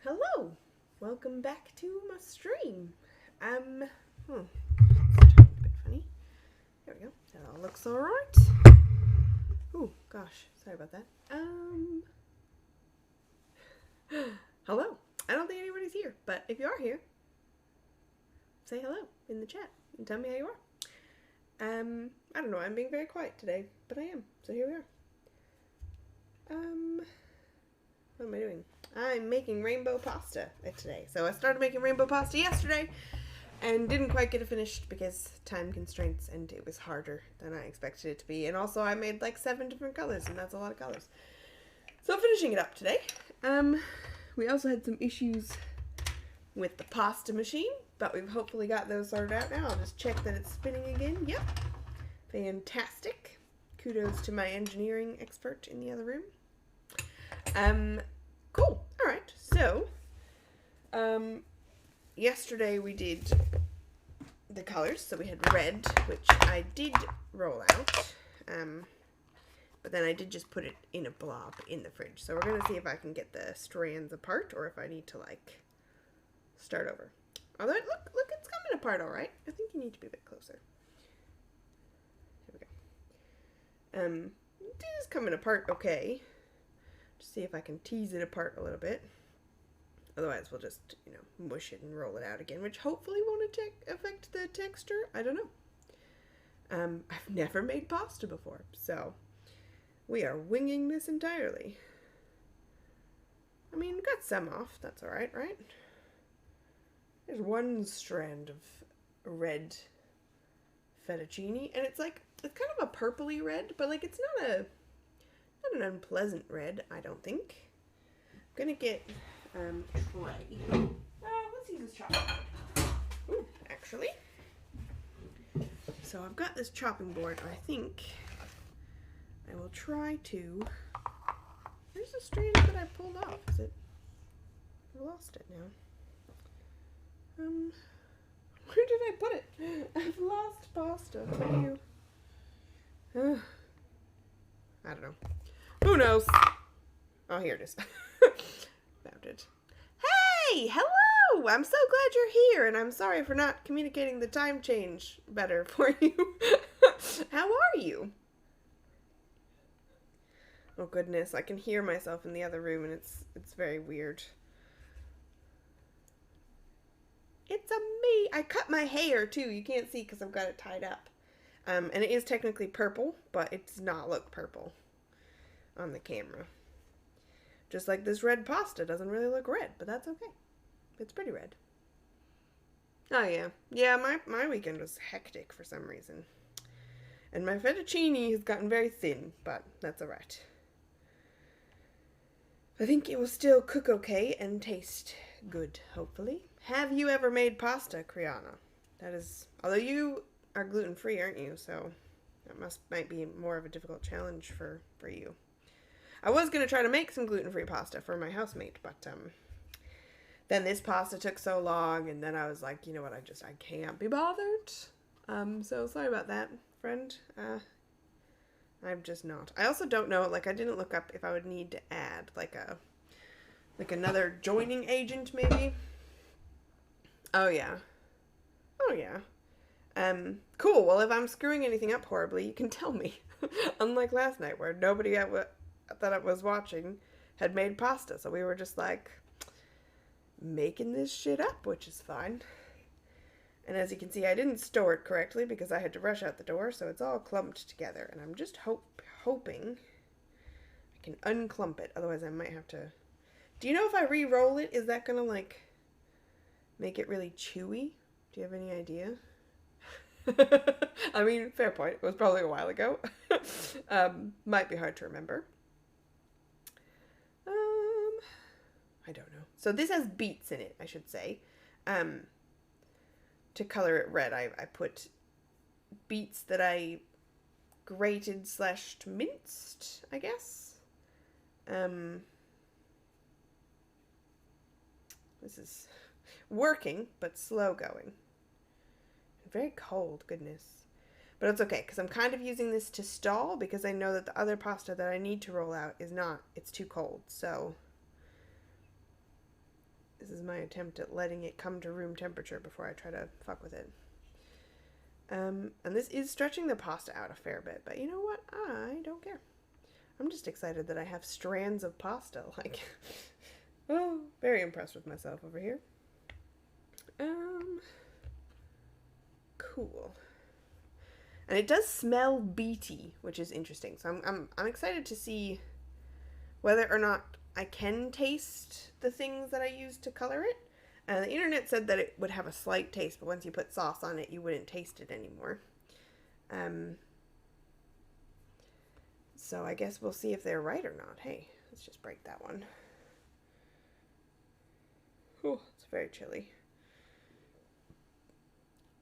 Hello, welcome back to my stream. It's a bit funny. There we go. That all looks alright. Ooh, gosh, sorry about that. Hello. I don't think anybody's here, but if you are here, say hello in the chat and tell me how you are. I don't know, I'm being very quiet today, but I am, so here we are. What am I doing? I'm making rainbow pasta today. So I started making rainbow pasta yesterday and didn't quite get it finished because time constraints, and it was harder than I expected it to be. And also I made like 7 different colors, and that's a lot of colors. So I'm finishing it up today. We also had some issues with the pasta machine, but we've hopefully got those sorted out now. I'll just check that it's spinning again. Yep. Fantastic. Kudos to my engineering expert in the other room. Cool. All right. So, yesterday we did the colors. So we had red, which I did roll out. But then I did just put it in a blob in the fridge. So we're going to see if I can get the strands apart or if I need to like start over. Although look, it's coming apart all right. I think you need to be a bit closer. Here we go. It is coming apart okay. Just see if I can tease it apart a little bit. Otherwise, we'll just, mush it and roll it out again, which hopefully won't affect the texture. I don't know. I've never made pasta before, so we are winging this entirely. I mean, we got some off. That's all right, right? There's one strand of red fettuccine, and it's kind of a purpley red, but like it's not an unpleasant red, I don't think. I'm gonna get tray. Let's use this chopping board. Ooh, actually. So I've got this chopping board. I think I will try to. Where's the strand that I pulled off? Is it? I lost it now. Where did I put it? I've lost pasta. What do you? I don't know. Who knows? Oh, here it is. Found it. Hey! Hello! I'm so glad you're here, and I'm sorry for not communicating the time change better for you. How are you? Oh, goodness. I can hear myself in the other room, and it's very weird. It's a me. I cut my hair, too. You can't see because I've got it tied up. And it is technically purple, but it does not look purple on the camera. Just like this red pasta doesn't really look red, but that's okay. It's pretty red. Oh, yeah. Yeah, my weekend was hectic for some reason. And my fettuccine has gotten very thin, but that's alright. I think it will still cook okay and taste good, hopefully. Have you ever made pasta, Kriana? That is, although you are gluten-free, aren't you? So that might be more of a difficult challenge for you. I was going to try to make some gluten-free pasta for my housemate, but then this pasta took so long, and then I was like, you know what, I can't be bothered. So sorry about that, friend. I'm just not. I also don't know, I didn't look up if I would need to add, another joining agent, maybe. Oh, yeah. Cool. Well, if I'm screwing anything up horribly, you can tell me. Unlike last night, where nobody that I was watching had made pasta, so we were just making this shit up, which is fine. And as you can see, I didn't store it correctly because I had to rush out the door, so it's all clumped together, and I'm just hoping I can unclump it. Otherwise, I might have to. Do you know if I re-roll it, is that gonna make it really chewy? Do you have any idea? I mean, fair point. It was probably a while ago. Might be hard to remember. I don't know. So this has beets in it, I should say. To color it red, I put beets that I grated / minced, I guess. This is working, but slow going. Very cold, goodness. But it's okay, because I'm kind of using this to stall, because I know that the other pasta that I need to roll out is not. It's too cold, so This is my attempt at letting it come to room temperature before I try to fuck with it. And this is stretching the pasta out a fair bit, but you know what? I don't care. I'm just excited that I have strands of pasta. Like, oh, very impressed with myself over here. Cool. And it does smell beety, which is interesting. So I'm excited to see whether or not I can taste the things that I use to color it. The internet said that it would have a slight taste, but once you put sauce on it, you wouldn't taste it anymore. So I guess we'll see if they're right or not. Hey, let's just break that one. Oh, it's very chilly.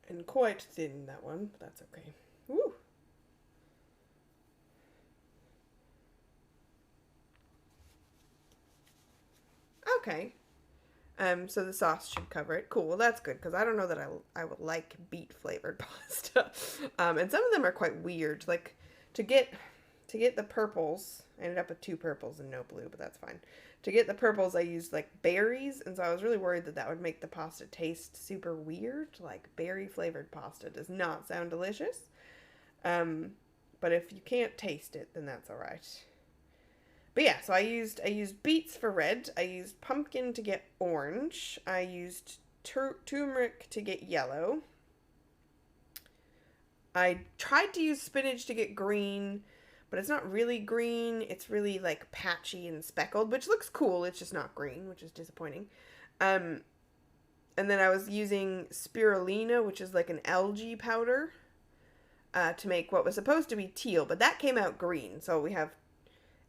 And quite thin, that one, but that's okay. Woo! Okay. So the sauce should cover it. Cool, well, that's good, because I don't know that I would like beet flavored pasta. And some of them are quite weird. Like, to get the purples, I ended up with 2 purples and no blue, but that's fine. To get the purples, I used, like, berries, and so I was really worried that that would make the pasta taste super weird. Like, berry-flavored pasta does not sound delicious. But if you can't taste it, then that's alright. But yeah, so I used beets for red, I used pumpkin to get orange, I used turmeric to get yellow. I tried to use spinach to get green, but it's not really green. It's really like patchy and speckled, which looks cool. It's just not green, which is disappointing. And then I was using spirulina, which is like an algae powder, to make what was supposed to be teal, but that came out green. So we have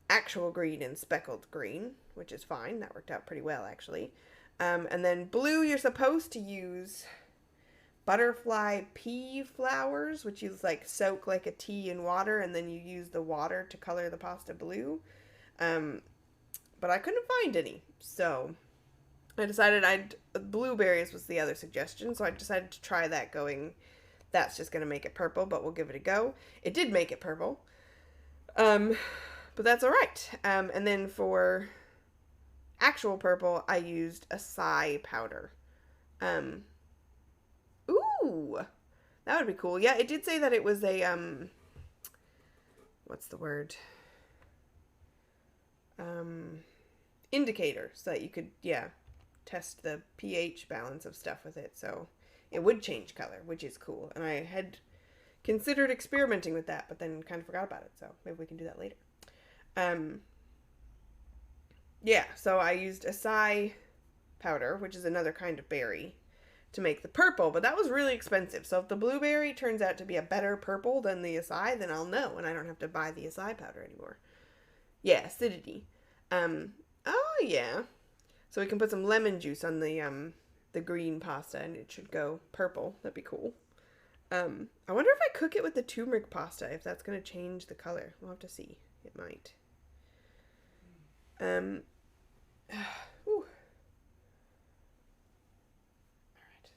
actual green and speckled green, which is fine. That worked out pretty well, actually. And then blue, you're supposed to use butterfly pea flowers, which you like soak like a tea in water, and then you use the water to color the pasta blue. But I couldn't find any, so I decided blueberries was the other suggestion, so I decided to try that, going, that's just gonna make it purple, but we'll give it a go. It did make it purple. But that's alright. And then for actual purple, I used acai powder. Ooh, that would be cool. Yeah, it did say that it was a, what's the word? Indicator, so that you could, yeah, test the pH balance of stuff with it. So it would change color, which is cool. And I had considered experimenting with that, but then kind of forgot about it. So maybe we can do that later. Yeah, so I used acai powder, which is another kind of berry, to make the purple, but that was really expensive. So if the blueberry turns out to be a better purple than the acai, then I'll know, and I don't have to buy the acai powder anymore. Yeah, acidity. Oh yeah. So we can put some lemon juice on the green pasta, and it should go purple. That'd be cool. I wonder if I cook it with the turmeric pasta, if that's gonna change the color. We'll have to see. It might. Alright,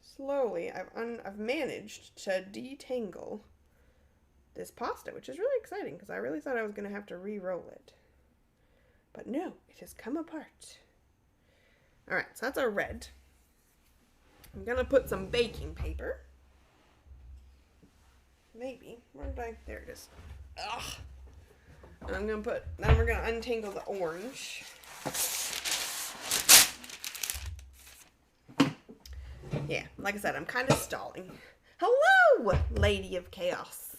slowly, I've managed to detangle this pasta, which is really exciting, because I really thought I was going to have to re-roll it. But no, it has come apart. Alright, so that's our red. I'm going to put some baking paper. Maybe. Where did I? There it is. Ugh. And then we're going to untangle the orange. Yeah, like I said, I'm kind of stalling. Hello, Lady of Chaos.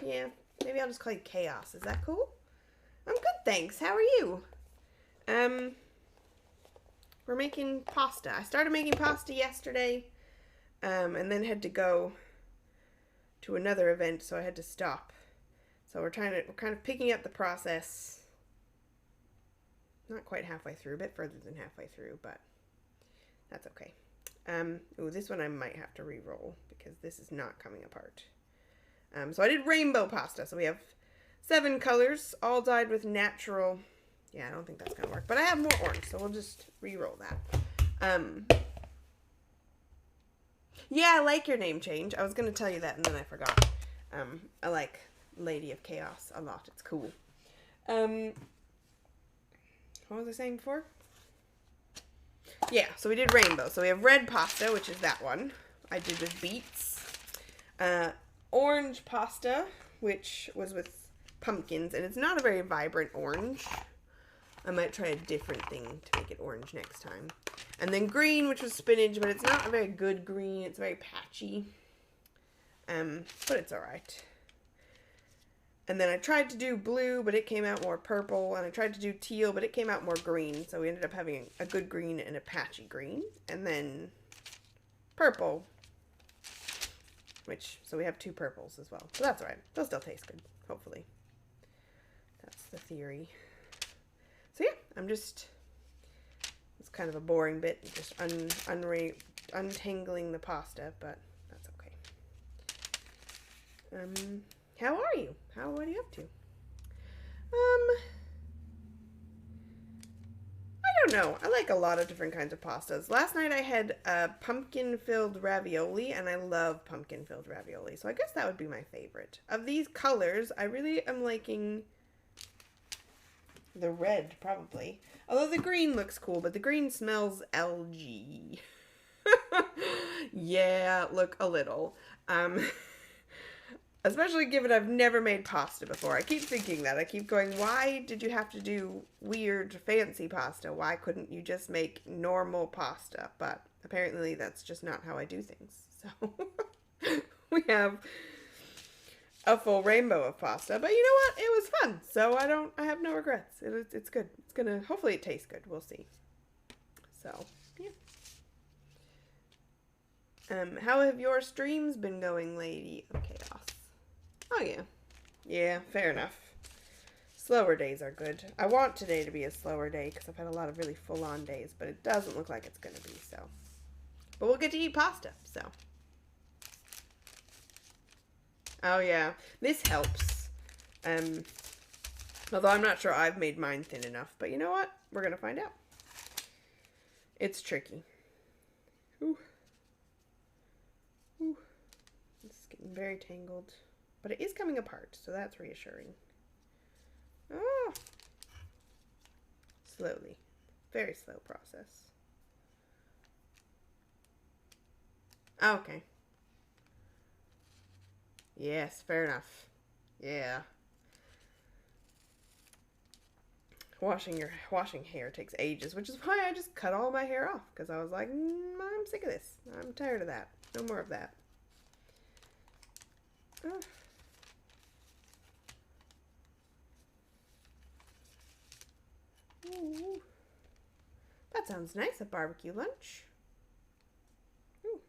Yeah, maybe I'll just call you Chaos. Is that cool? I'm good, thanks. How are you? We're making pasta. I started making pasta yesterday, and then had to go to another event, so I had to stop. So we're kind of picking up the process. Not quite halfway through, a bit further than halfway through, but that's okay. Ooh, this one I might have to re-roll because this is not coming apart. So I did rainbow pasta. So we have 7 colors, all dyed with natural. Yeah, I don't think that's gonna work, but I have more orange, so we'll just re-roll that. Yeah, I like your name change. I was gonna tell you that and then I forgot. I like Lady of Chaos a lot. It's cool. What was I saying before? Yeah, so we did rainbow. So we have red pasta, which is that one. I did with beets. Orange pasta, which was with pumpkins, and it's not a very vibrant orange. I might try a different thing to make it orange next time. And then green, which was spinach, but it's not a very good green. It's very patchy. But it's alright. And then I tried to do blue, but it came out more purple. And I tried to do teal, but it came out more green. So we ended up having a good green and a patchy green. And then purple. So we have 2 purples as well. So that's alright. They'll still taste good, hopefully. That's the theory. So yeah, it's kind of a boring bit, just untangling the pasta, but that's okay. How are you? What are you up to? I don't know. I like a lot of different kinds of pastas. Last night I had pumpkin-filled ravioli, and I love pumpkin-filled ravioli, so I guess that would be my favorite. Of these colors, I really am liking the red, probably. Although the green looks cool, but the green smells algae. Yeah, look, a little. Especially given I've never made pasta before. I keep thinking that. I keep going, why did you have to do weird, fancy pasta? Why couldn't you just make normal pasta? But apparently that's just not how I do things. So we have a full rainbow of pasta. But you know what? It was fun. So I have no regrets. It's good. Hopefully it tastes good. We'll see. So, yeah. How have your streams been going, Lady of Chaos? Oh, yeah. Yeah, fair enough. Slower days are good. I want today to be a slower day because I've had a lot of really full-on days, but it doesn't look like it's going to be, so. But we'll get to eat pasta, so. Oh, yeah. This helps. Although I'm not sure I've made mine thin enough, but you know what? We're going to find out. It's tricky. Ooh. Ooh. It's getting very tangled. But it is coming apart, so that's reassuring. Oh! Slowly. Very slow process. Okay. Yes, fair enough. Yeah. Washing hair takes ages, which is why I just cut all my hair off, because I was like, I'm sick of this. I'm tired of that. No more of that. Oh. Ooh. That sounds nice, a barbecue lunch. Ooh.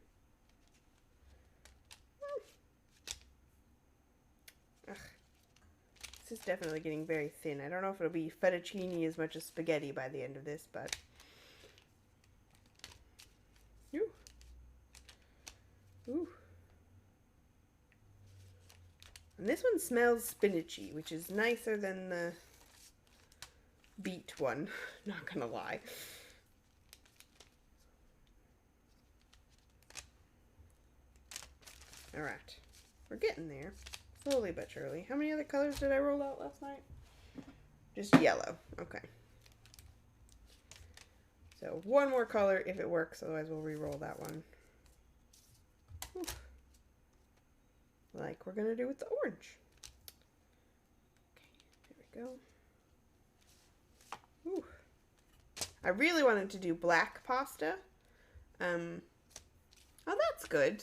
Ugh. This is definitely getting very thin. I don't know if it'll be fettuccine as much as spaghetti by the end of this, but... Ooh. Ooh. And this one smells spinachy, which is nicer than the beet one. Not gonna lie. Alright. We're getting there. Slowly but surely. How many other colors did I roll out last night? Just yellow. Okay. So one more color if it works, otherwise we'll re-roll that one. Whew. Like we're gonna do with the orange. Okay, there we go. Ooh. I really wanted to do black pasta. Oh, that's good.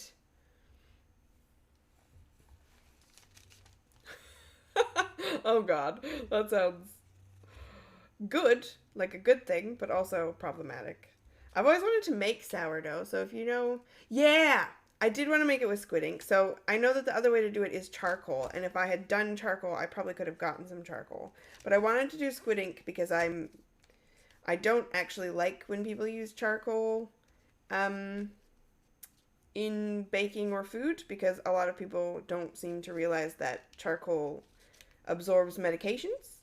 Oh god, that sounds good, like a good thing, but also problematic. I've always wanted to make sourdough, so if you know... Yeah! I did want to make it with squid ink, so I know that the other way to do it is charcoal, and if I had done charcoal, I probably could have gotten some charcoal. But I wanted to do squid ink because I don't actually like when people use charcoal in baking or food, because a lot of people don't seem to realize that charcoal absorbs medications.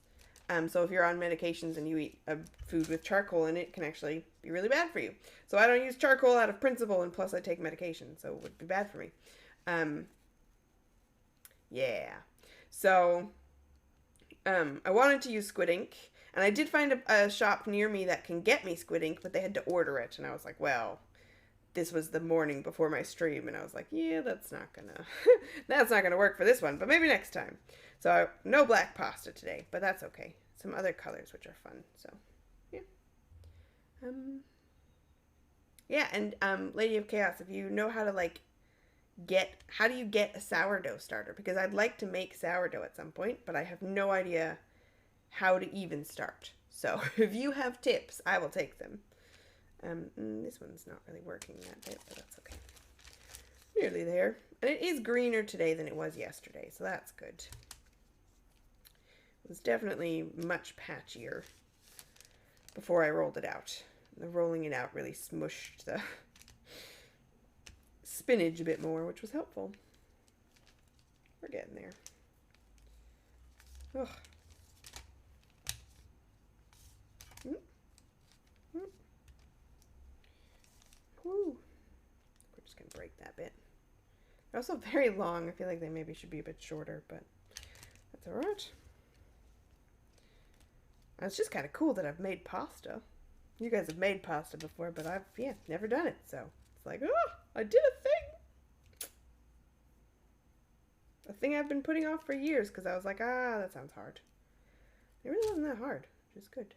So if you're on medications and you eat a food with charcoal in it, it can actually be really bad for you. So I don't use charcoal out of principle, and plus I take medication, so it would be bad for me. Yeah. So I wanted to use squid ink, And I did find a shop near me that can get me squid ink, but they had to order it. And I was like, well, this was the morning before my stream. And I was like, yeah, that's not gonna, that's not gonna work for this one, but maybe next time. So no black pasta today, but that's okay. Some other colors, which are fun. So, yeah. Yeah, and Lady of Chaos, if you know how to like how do you get a sourdough starter? Because I'd like to make sourdough at some point, but I have no idea how to even start. So if you have tips, I will take them. This one's not really working that bit, but that's okay. Nearly there. And it is greener today than it was yesterday, so that's good. It was definitely much patchier before I rolled it out. The rolling it out really smushed the spinach a bit more, which was helpful. We're getting there. Ugh. Woo. We're just going to break that bit. They're also very long. I feel like they maybe should be a bit shorter, but that's alright. It's just kind of cool that I've made pasta. You guys have made pasta before, but I've, never done it. So it's like, oh, I did a thing. A thing I've been putting off for years because I was like, that sounds hard. It really wasn't that hard, which is good.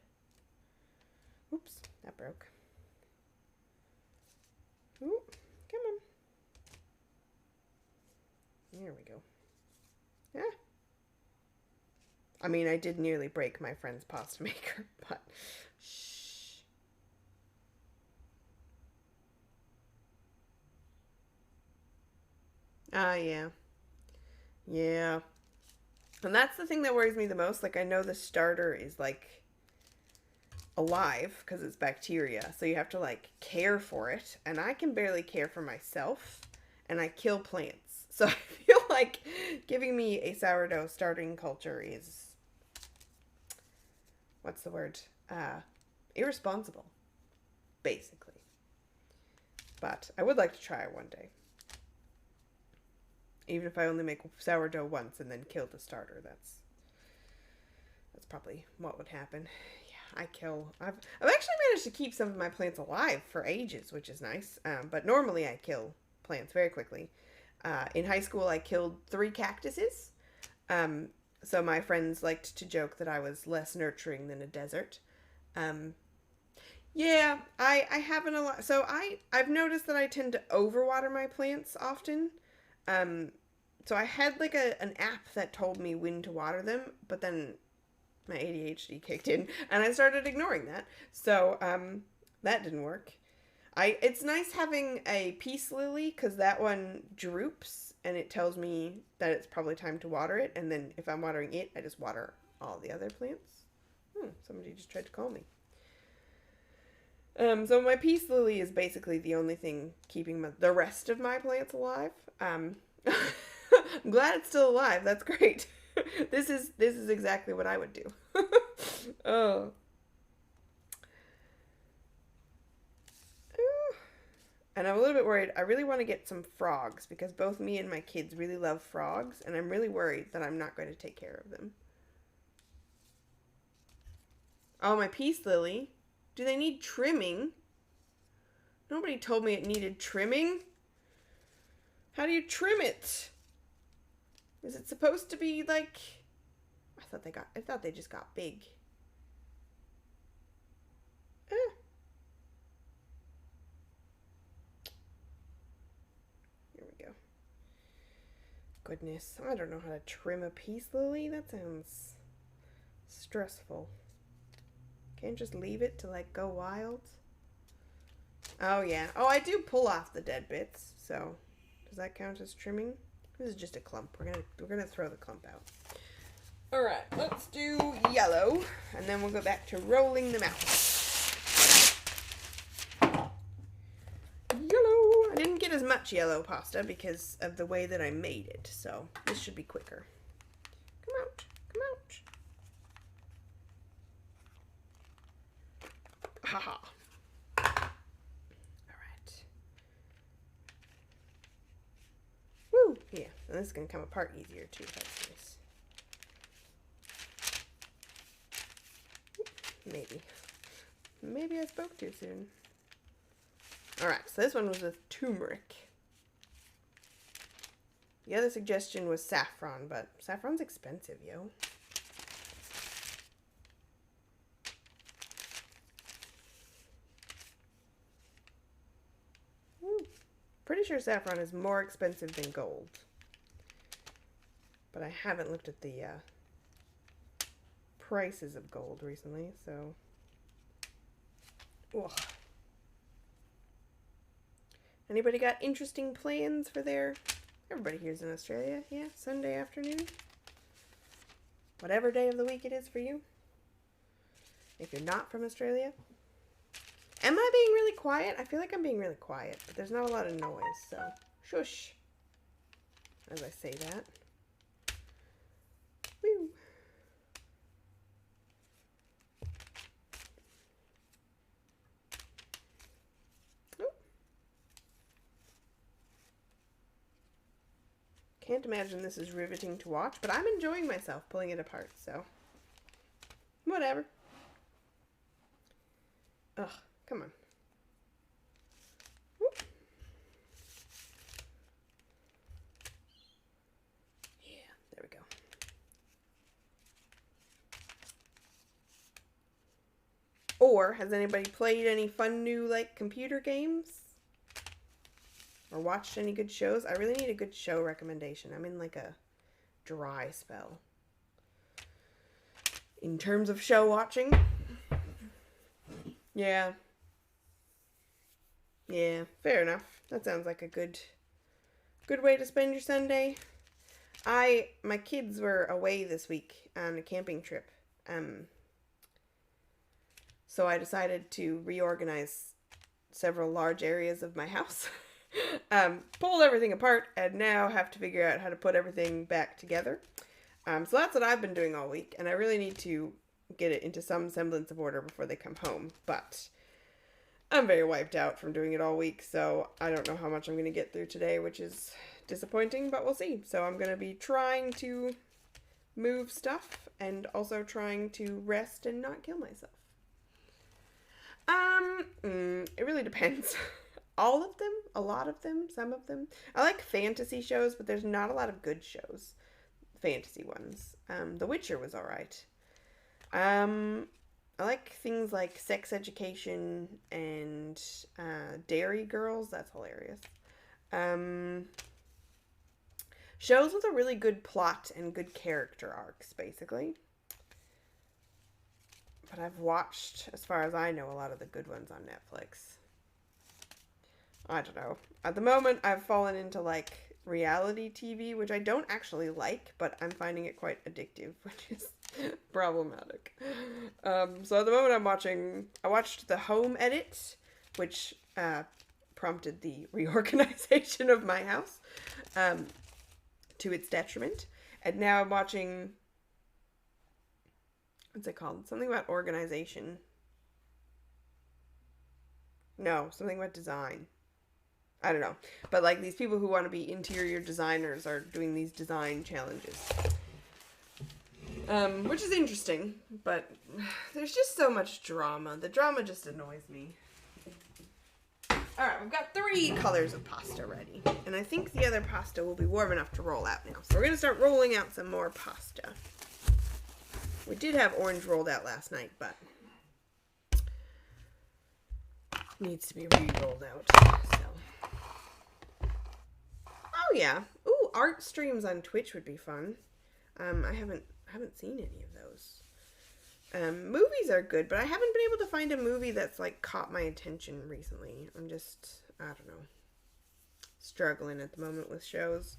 Oops, that broke. Ooh, come on. There we go. Yeah. I mean, I did nearly break my friend's pasta maker, but shh. Yeah. Yeah. And that's the thing that worries me the most. Like, I know the starter is, like, alive because it's bacteria. So you have to, like, care for it. And I can barely care for myself. And I kill plants. So I feel like giving me a sourdough starting culture is... what's the word? Irresponsible, basically. But I would like to try it one day. Even if I only make sourdough once and then kill the starter, that's probably what would happen. Yeah, I've actually managed to keep some of my plants alive for ages, which is nice. But normally I kill plants very quickly. In high school, I killed 3 cactuses. So my friends liked to joke that I was less nurturing than a desert. Yeah, I haven't a lot. So I've noticed that I tend to overwater my plants often. So I had like an app that told me when to water them, but then my ADHD kicked in and I started ignoring that. So that didn't work. It's nice having a peace lily because that one droops and it tells me that it's probably time to water it. And then if I'm watering it, I just water all the other plants. Somebody just tried to call me. So my peace lily is basically the only thing keeping the rest of my plants alive. I'm glad it's still alive. That's great. This is exactly what I would do. Oh. And I'm a little bit worried. I really want to get some frogs because both me and my kids really love frogs, and I'm really worried that I'm not going to take care of them. Oh, my peace lily. Do they need trimming? Nobody told me it needed trimming. How do you trim it? Is it supposed to be like... I thought they just got big. Here we go. Goodness, I don't know how to trim a peace lily. That sounds stressful. Can't just leave it to like go wild. Oh yeah. Oh, I do pull off the dead bits. So does that count as trimming? This is just a clump. We're gonna throw the clump out. All right, let's do yellow, and then we'll go back to rolling them out. Yellow. I didn't get as much yellow pasta because of the way that I made it, so this should be quicker. Come out. Come out. Haha. Alright. Woo! Yeah, and this is going to come apart easier too. That's nice. Oops. Maybe. Maybe I spoke too soon. Alright, so this one was with turmeric. The other suggestion was saffron, but saffron's expensive, yo. Pretty sure saffron is more expensive than gold. But I haven't looked at the prices of gold recently, so... Ugh. Anybody got interesting plans for their... Everybody here's in Australia, yeah? Sunday afternoon? Whatever day of the week it is for you. If you're not from Australia. Am I being really quiet? I feel like I'm being really quiet, but there's not a lot of noise, so shush. As I say that. Woo. Oh. Can't imagine this is riveting to watch, but I'm enjoying myself pulling it apart, so whatever. Ugh. Come on. Whoop. Yeah, there we go. Or has anybody played any fun new like computer games? Or watched any good shows? I really need a good show recommendation. I'm in like a dry spell. In terms of show watching. Yeah. Yeah, fair enough. That sounds like a good way to spend your Sunday. My kids were away this week on a camping trip. So I decided to reorganize several large areas of my house. Pulled everything apart and now have to figure out how to put everything back together. So that's what I've been doing all week, and I really need to get it into some semblance of order before they come home, but I'm very wiped out from doing it all week, so I don't know how much I'm going to get through today, which is disappointing, but we'll see. So I'm going to be trying to move stuff and also trying to rest and not kill myself. It really depends. All of them, a lot of them, some of them. I like fantasy shows, but there's not a lot of good shows. Fantasy ones. The Witcher was alright. I like things like Sex Education and Dairy Girls. That's hilarious. Shows with a really good plot and good character arcs, basically. But I've watched, as far as I know, a lot of the good ones on Netflix. I don't know. At the moment, I've fallen into, like, reality TV, which I don't actually like, but I'm finding it quite addictive, which is problematic. So at the moment I watched The Home Edit, which prompted the reorganization of my house to its detriment. And now I'm watching, what's it called? Something about organization. No, something about design. I don't know. But like these people who want to be interior designers are doing these design challenges. Which is interesting, but there's just so much drama. The drama just annoys me. Alright, we've got 3 colors of pasta ready. And I think the other pasta will be warm enough to roll out now. So we're going to start rolling out some more pasta. We did have orange rolled out last night, but needs to be re-rolled out. So. Oh yeah. Ooh, art streams on Twitch would be fun. I haven't seen any of those. Movies are good, but I haven't been able to find a movie that's like caught my attention recently. I'm just, I don't know, struggling at the moment with shows.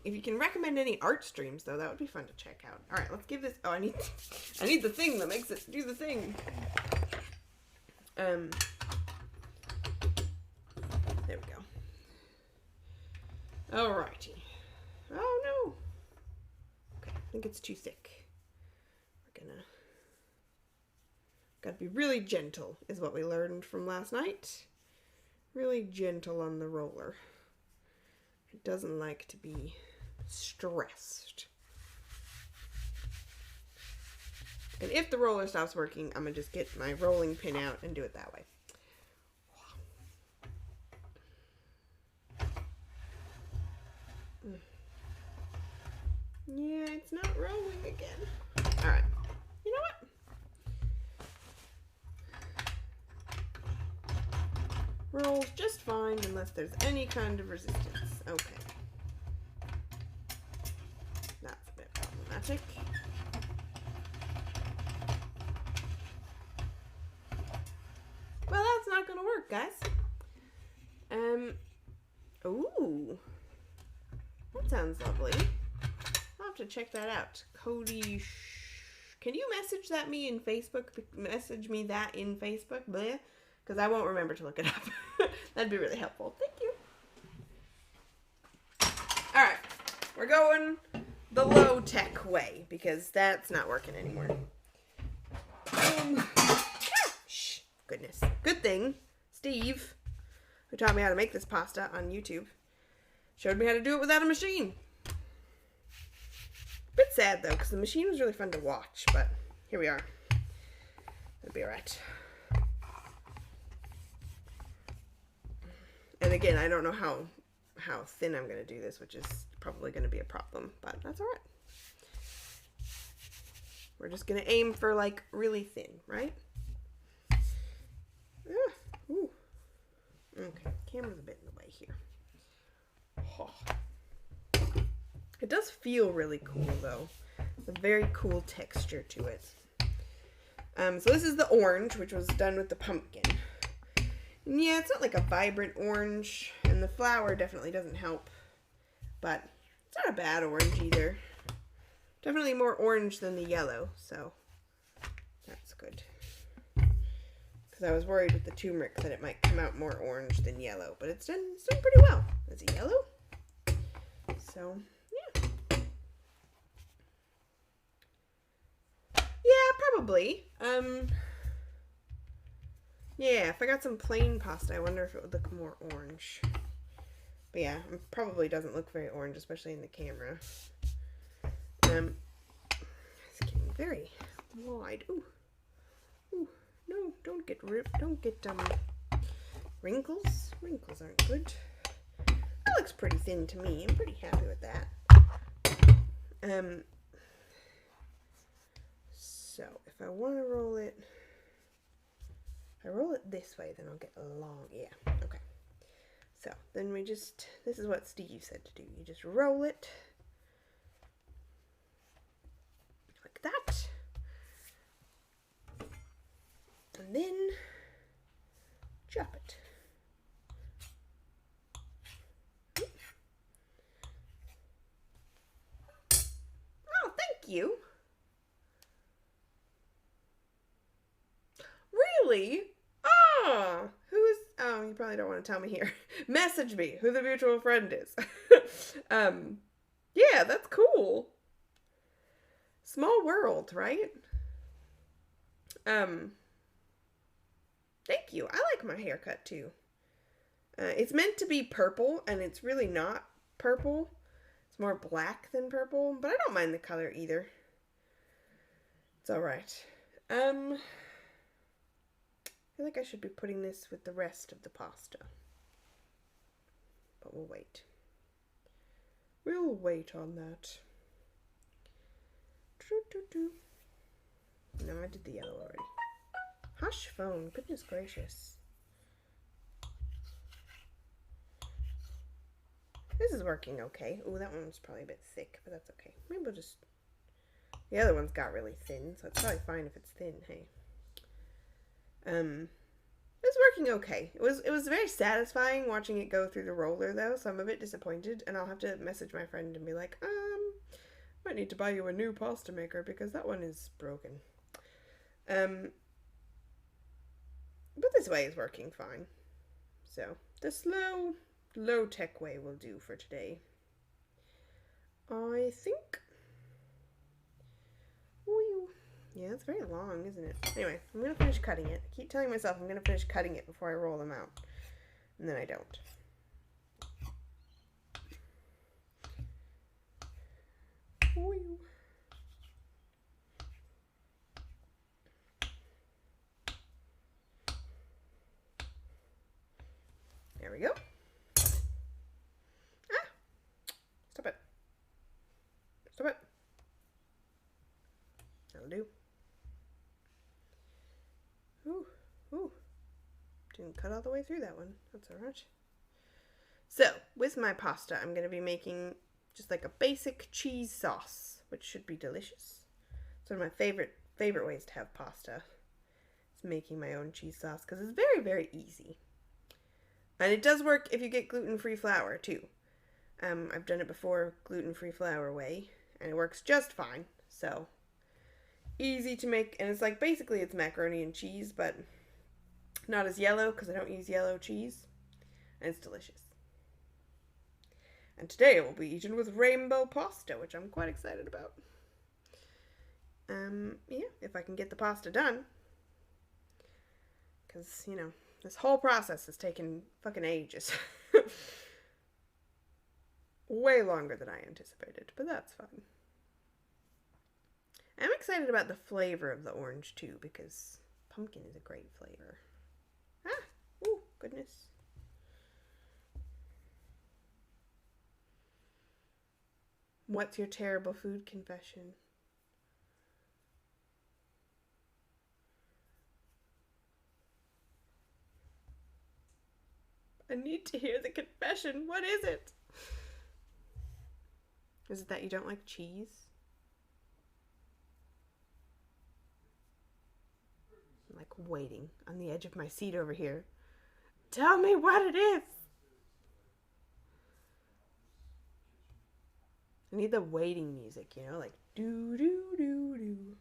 If you can recommend any art streams though, that would be fun to check out. All right, let's give this. Oh, I need the thing that makes it do the thing. There we go. Alrighty. Oh no. Okay, I think it's too thick. Gotta be really gentle, is what we learned from last night. Really gentle on the roller. It doesn't like to be stressed. And if the roller stops working, I'm going to just get my rolling pin out and do it that way. Yeah, it's not rolling again. All right. You know what? Rolls just fine unless there's any kind of resistance. Okay. That's a bit problematic. Well, that's not going to work, guys. Ooh. That sounds lovely. I'll have to check that out. Cody, can you message that me in Facebook? Message me that in Facebook, because I won't remember to look it up. That'd be really helpful. Thank you. All right, we're going the low-tech way because that's not working anymore. Shh, goodness. Good thing Steve, who taught me how to make this pasta on YouTube, showed me how to do it without a machine. Bit sad though, because the machine was really fun to watch, but here we are. That'd be alright. And again, I don't know how thin I'm going to do this, which is probably going to be a problem, but that's alright. We're just going to aim for like really thin, right? Ooh. Okay, camera's a bit in the way here. Oh. It does feel really cool though. It's a very cool texture to it. So this is the orange, which was done with the pumpkin. And yeah, it's not like a vibrant orange, and the flower definitely doesn't help. But it's not a bad orange either. Definitely more orange than the yellow, so that's good. Because I was worried with the turmeric that it might come out more orange than yellow, but it's done pretty well. Is it yellow? So, yeah. Yeah, probably. Yeah, if I got some plain pasta, I wonder if it would look more orange. But yeah, it probably doesn't look very orange, especially in the camera. It's getting very wide. Ooh. Ooh. No, don't get ripped. Don't get, wrinkles. Wrinkles aren't good. That looks pretty thin to me. I'm pretty happy with that. So, if I want to roll it, if I roll it this way, then I'll get a long, yeah, okay. So, then we just, this is what Steve said to do. You just roll it like that. And then chop it. Oh, thank you. Really? Oh, oh, you probably don't want to tell me here. Message me who the mutual friend is. Yeah, that's cool. Small world, right? Thank you. I like my haircut too. It's meant to be purple, and it's really not purple. It's more black than purple, but I don't mind the color either. It's alright. I feel like I should be putting this with the rest of the pasta. But we'll wait. We'll wait on that. No, I did the yellow already. Hush phone, goodness gracious. This is working okay. Ooh, that one's probably a bit thick, but that's okay. Maybe we'll just... The other one's got really thin, so it's probably fine if it's thin, hey. It's working okay. It was very satisfying watching it go through the roller though, so I'm a bit disappointed, and I'll have to message my friend and be like, might need to buy you a new pasta maker because that one is broken. But this way is working fine. So, the slow, low-tech way will do for today. I think. Ooh. Yeah, it's very long, isn't it? Anyway, I'm going to finish cutting it. I keep telling myself I'm going to finish cutting it before I roll them out. And then I don't. Ooh. we go. Ah! Stop it. Stop it. That'll do. Ooh, ooh. Didn't cut all the way through that one. That's alright. So, with my pasta, I'm going to be making just like a basic cheese sauce, which should be delicious. It's one of my favorite ways to have pasta. It's making my own cheese sauce because it's very, very easy. And it does work if you get gluten-free flour too. I've done it before gluten-free flour way, and it works just fine. So, easy to make, and it's like basically it's macaroni and cheese, but not as yellow because I don't use yellow cheese, and it's delicious. And today it will be eaten with rainbow pasta, which I'm quite excited about. Yeah, if I can get the pasta done. Because, you know, this whole process has taken fucking ages. Way longer than I anticipated, but that's fine. I'm excited about the flavor of the orange too, because pumpkin is a great flavor. Ah! Ooh, goodness. What's your terrible food confession? I need to hear the confession. What is it? Is it that you don't like cheese? I'm like waiting on the edge of my seat over here. Tell me what it is. I need the waiting music, you know, like doo doo doo doo.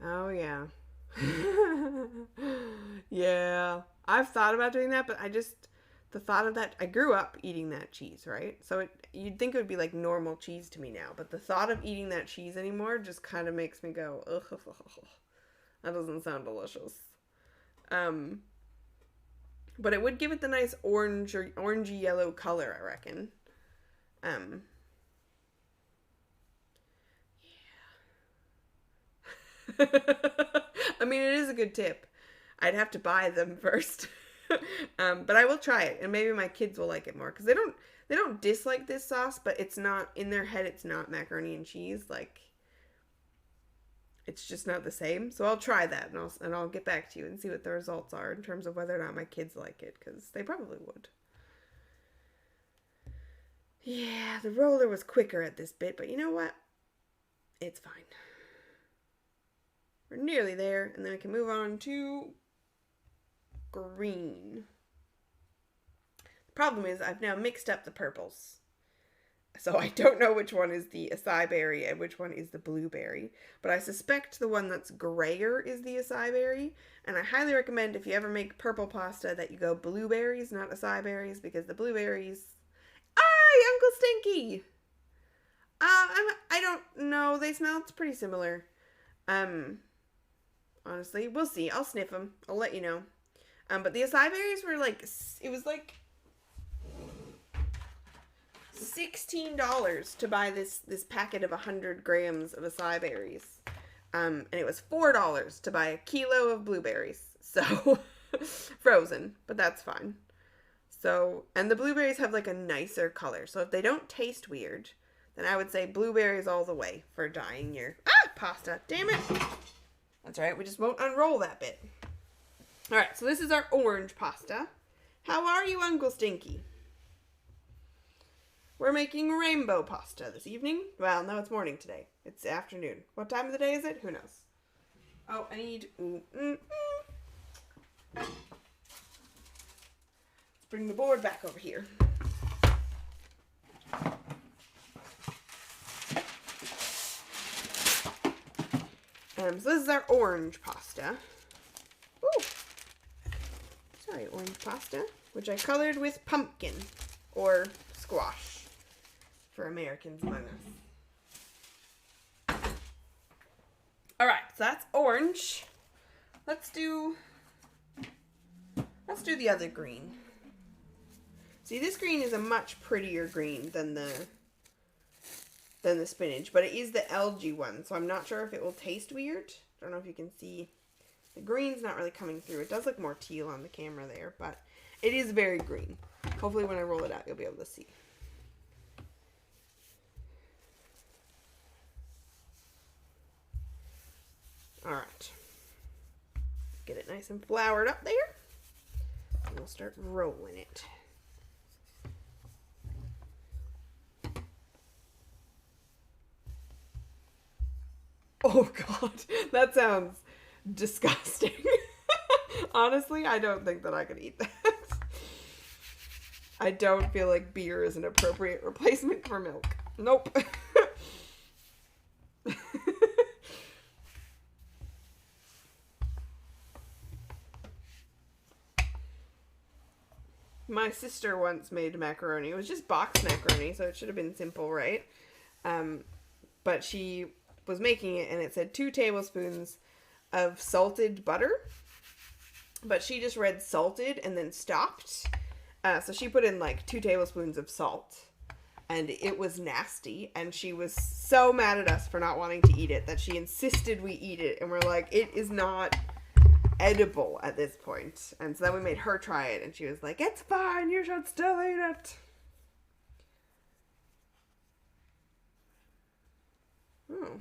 Oh yeah. Yeah. I've thought about doing that, but the thought of that, I grew up eating that cheese, right? So you'd think it would be like normal cheese to me now, but the thought of eating that cheese anymore just kind of makes me go, ugh, that doesn't sound delicious. But it would give it the nice orange or orangey yellow color, I reckon. Yeah. I mean, it is a good tip. I'd have to buy them first. But I will try it, and maybe my kids will like it more, because they don't dislike this sauce, but it's not, in their head, it's not macaroni and cheese. Like, it's just not the same. So I'll try that, and I'll get back to you and see what the results are in terms of whether or not my kids like it, because they probably would. Yeah, the roller was quicker at this bit, but you know what? It's fine. We're nearly there, and then we can move on to green. The problem is I've now mixed up the purples. So I don't know which one is the acai berry and which one is the blueberry. But I suspect the one that's grayer is the acai berry. And I highly recommend, if you ever make purple pasta, that you go blueberries, not acai berries, because the blueberries... Hi, Uncle Stinky! I don't know. They smell pretty similar. Honestly, we'll see. I'll sniff them. I'll let you know. But the acai berries were like... It was like $16 to buy this packet of 100 grams of acai berries. And it was $4 to buy a kilo of blueberries. So, frozen, but that's fine. So, and the blueberries have like a nicer color. So if they don't taste weird, then I would say blueberries all the way for dyeing your pasta. Damn it. That's right. We just won't unroll that bit. All right. So this is our orange pasta. How are you, Uncle Stinky? We're making rainbow pasta this evening. Well, no, it's morning today. It's afternoon. What time of the day is it? Who knows? Oh, I need... Let's bring the board back over here. So this is our orange pasta. Ooh. Sorry, orange pasta. Which I colored with pumpkin. Or squash. For Americans among us. Alright, so that's orange. Let's do the other green. See, this green is a much prettier green than the than the spinach, but it is the algae one, so I'm not sure if it will taste weird. I don't know if you can see. The green's not really coming through. It does look more teal on the camera there, but it is very green. Hopefully when I roll it out, you'll be able to see. All right. Get it nice and floured up there. And we'll start rolling it. Oh God, that sounds disgusting. Honestly, I don't think that I could eat that. I don't feel like beer is an appropriate replacement for milk. Nope. My sister once made macaroni. It was just boxed macaroni, so it should have been simple, right? But she was making it, and it said 2 tablespoons of salted butter. But she just read salted and then stopped. So she put in like 2 tablespoons of salt. And it was nasty. And she was so mad at us for not wanting to eat it that she insisted we eat it. And we're like, it is not edible at this point. And so then we made her try it, and she was like, it's fine, you should still eat it. Oh.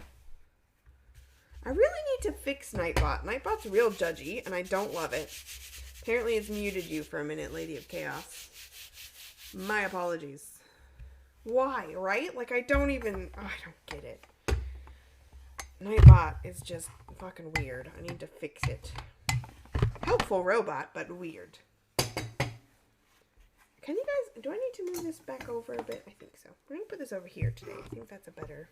I really need to fix Nightbot. Nightbot's real judgy, and I don't love it. Apparently it's muted you for a minute, Lady of Chaos. My apologies. Why, right? Like, I don't get it. Nightbot is just fucking weird. I need to fix it. Helpful robot, but weird. Can you guys... Do I need to move this back over a bit? I think so. We're going to put this over here today. I think that's a better...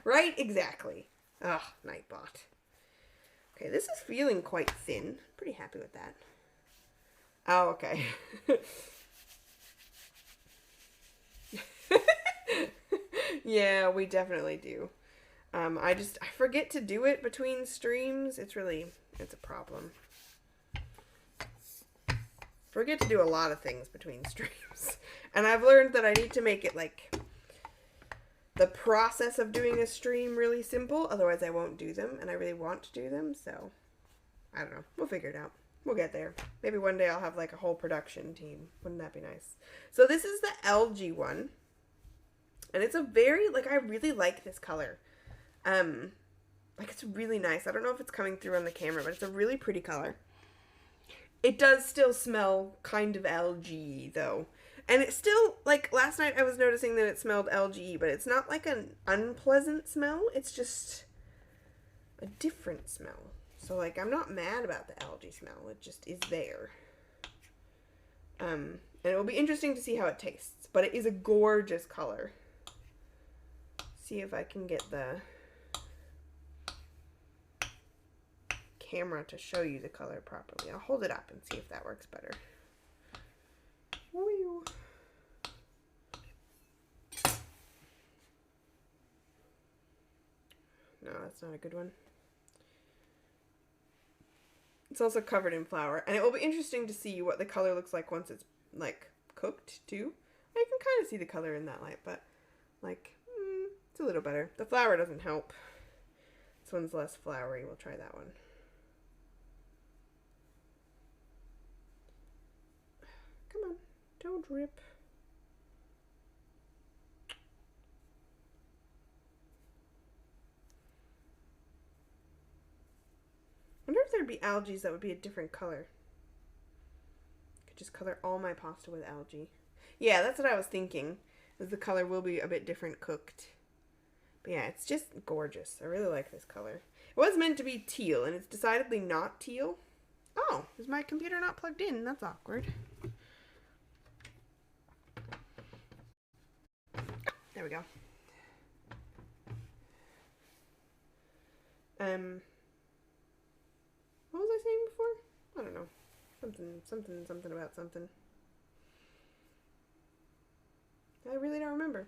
Right? Exactly. Ugh, Nightbot. Okay, this is feeling quite thin. Pretty happy with that. Oh, okay. Yeah, we definitely do. I forget to do it between streams. It's a problem. Forget to do a lot of things between streams. And I've learned that I need to make it like the process of doing a stream really simple. Otherwise I won't do them, and I really want to do them. So I don't know. We'll figure it out. We'll get there. Maybe one day I'll have like a whole production team. Wouldn't that be nice? So this is the algae one. And it's a very, like, I really like this color. Like, it's really nice. I don't know if it's coming through on the camera, but it's a really pretty color. It does still smell kind of algae, though. And it's still, like, last night I was noticing that it smelled algae, but it's not like an unpleasant smell. It's just a different smell. So, like, I'm not mad about the algae smell. It just is there. And it will be interesting to see how it tastes. But it is a gorgeous color. See if I can get the camera to show you the color properly. I'll hold it up and see if that works better. Woo. No, that's not a good one. It's also covered in flour, and it will be interesting to see what the color looks like once it's like cooked too. I can kind of see the color in that light, but like it's a little better. The flour doesn't help. This one's less floury. We'll try that one. Come on, don't drip. I wonder if there'd be algae that would be a different color. Could just color all my pasta with algae. Yeah, that's what I was thinking. Is the color will be a bit different cooked. But yeah, it's just gorgeous. I really like this color. It was meant to be teal, and it's decidedly not teal. Oh, is my computer not plugged in? That's awkward. There we go. What was I saying before? I don't know. Something about something. I really don't remember.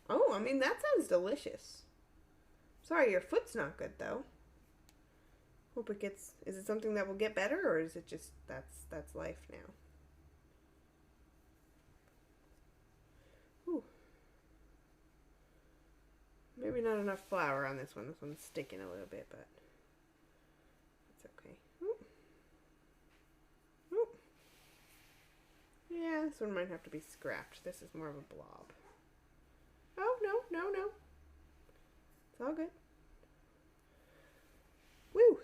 Oh, I mean, that sounds delicious. Sorry, your foot's not good, though. Hope it gets... Is it something that will get better, or is it just... That's life now? Maybe not enough flour on this one. This one's sticking a little bit, but it's okay. Oop. Oop. Yeah, this one might have to be scrapped. This is more of a blob. Oh, no. It's all good. Woo!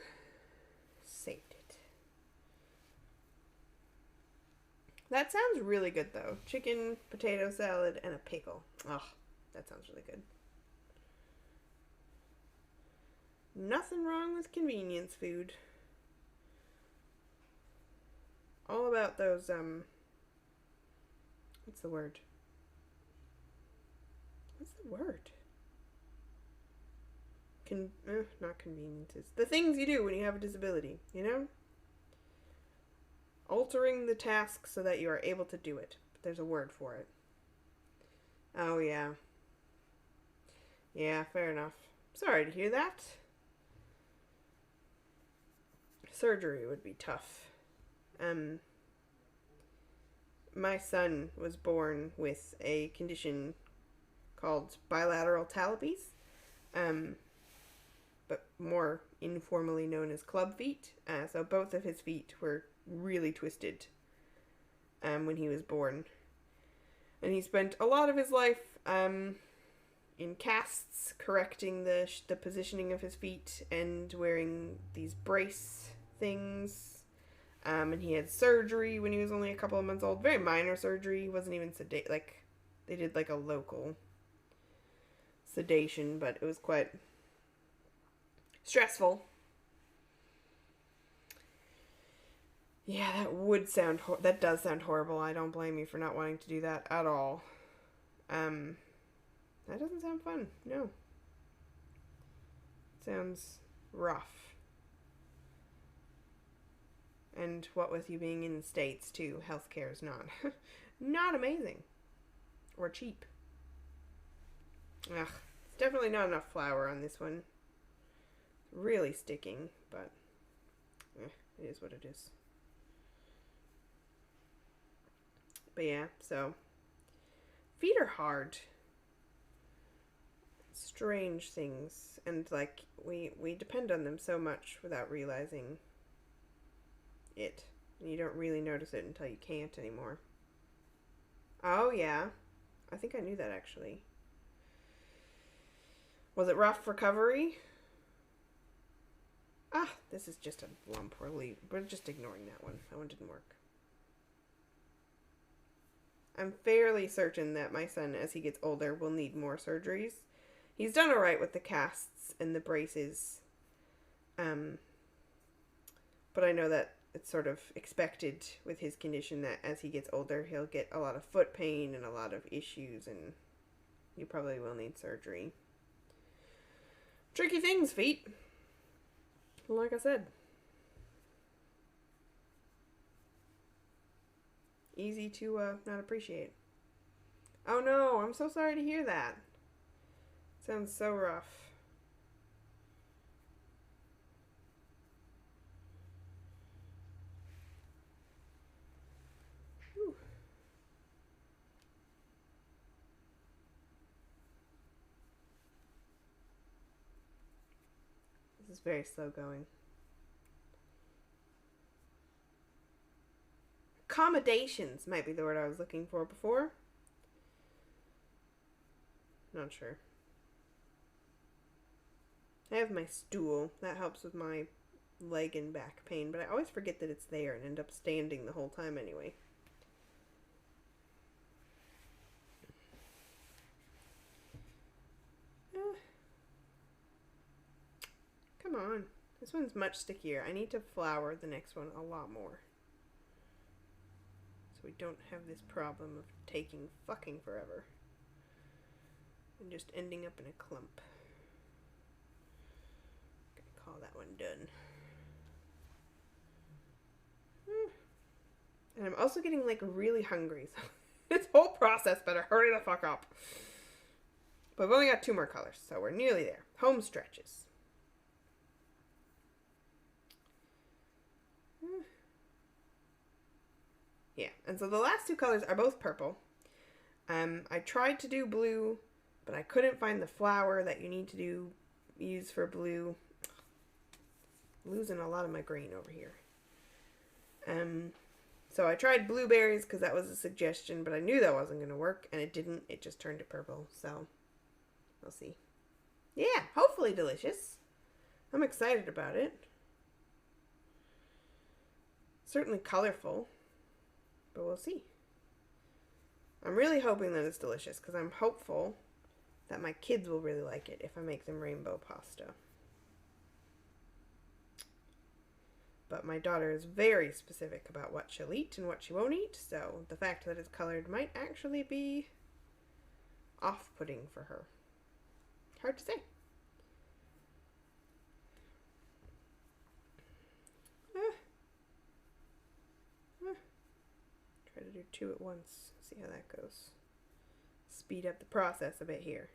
Saved it. That sounds really good, though. Chicken, potato salad, and a pickle. Oh, that sounds really good. Nothing wrong with convenience food. All about those, what's the word? Not conveniences. The things you do when you have a disability, you know? Altering the task so that you are able to do it. There's a word for it. Oh, yeah. Yeah, fair enough. Sorry to hear that. Surgery would be tough. My son was born with a condition called bilateral talipes, but more informally known as club feet. So both of his feet were really twisted when he was born. And he spent a lot of his life in casts, correcting the positioning of his feet and wearing these brace things. And he had surgery when he was only a couple of months old. Very minor surgery. He wasn't even sedate. Like, they did like a local sedation, but it was quite stressful. Yeah, that does sound horrible. I don't blame you for not wanting to do that at all. That doesn't sound fun. No. Sounds rough. And what with you being in the States, too, healthcare is not amazing. Or cheap. Ugh, it's definitely not enough flour on this one. Really sticking, but it is what it is. But yeah, so feet are hard. Strange things, and like we depend on them so much without realizing it. And you don't really notice it until you can't anymore. Oh yeah, I think I knew that actually. Was it rough recovery? Ah, this is just a lump. We're just ignoring that one. That one didn't work. I'm fairly certain that my son, as he gets older, will need more surgeries. He's done alright with the casts and the braces. But I know that it's sort of expected with his condition that as he gets older, he'll get a lot of foot pain and a lot of issues, and you probably will need surgery. Tricky things, feet. Like I said. Easy to not appreciate. Oh no, I'm so sorry to hear that. Sounds so rough. Whew. This is very slow going. Accommodations might be the word I was looking for before. Not sure. I have my stool. That helps with my leg and back pain, but I always forget that it's there and end up standing the whole time anyway. Come on. This one's much stickier. I need to flour the next one a lot more. So we don't have this problem of taking fucking forever. And just ending up in a clump. Gonna call that one done. And I'm also getting like really hungry, so this whole process better hurry the fuck up. But we've only got 2 more colors, so we're nearly there. Home stretches. Yeah, and so the last 2 colors are both purple. I tried to do blue, but I couldn't find the flower that you need to use for blue. Losing a lot of my green over here. So I tried blueberries because that was a suggestion, but I knew that wasn't going to work, and it didn't. It just turned to purple, so we'll see. Yeah, hopefully delicious. I'm excited about it. Certainly colorful, but we'll see. I'm really hoping that it's delicious because I'm hopeful that my kids will really like it if I make them rainbow pasta. But my daughter is very specific about what she'll eat and what she won't eat, so the fact that it's colored might actually be off-putting for her. Hard to say. Try to do 2 at once. See how that goes. Speed up the process a bit here.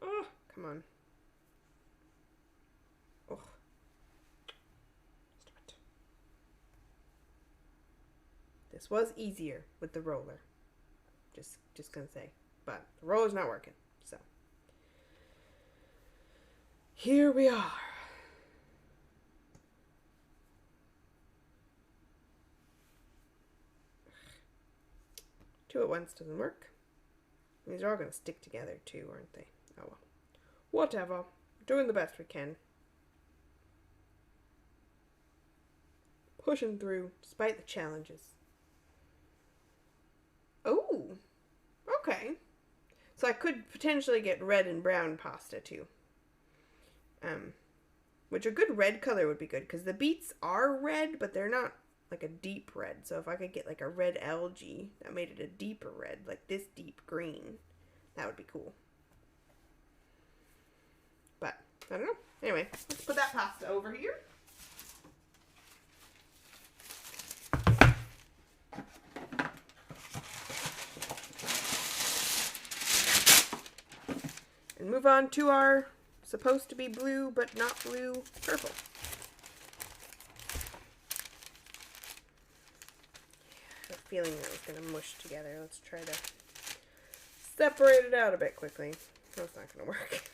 Oh, come on. Oh. Stop it. This was easier with the roller. Just gonna say. But the roller's not working, so. Here we are. Two at once doesn't work. These are all going to stick together too, aren't they? Oh well. Whatever. Doing the best we can. Pushing through despite the challenges. Oh, okay. So I could potentially get red and brown pasta too. Which a good red color would be good because the beets are red, but they're not like a deep red. So if I could get like a red algae that made it a deeper red, like this deep green, that would be cool. But I don't know. Anyway, let's put that pasta over here. And move on to our supposed to be blue but not blue purple. I have a feeling that was going to mush together. Let's try to separate it out a bit quickly. That's not going to work.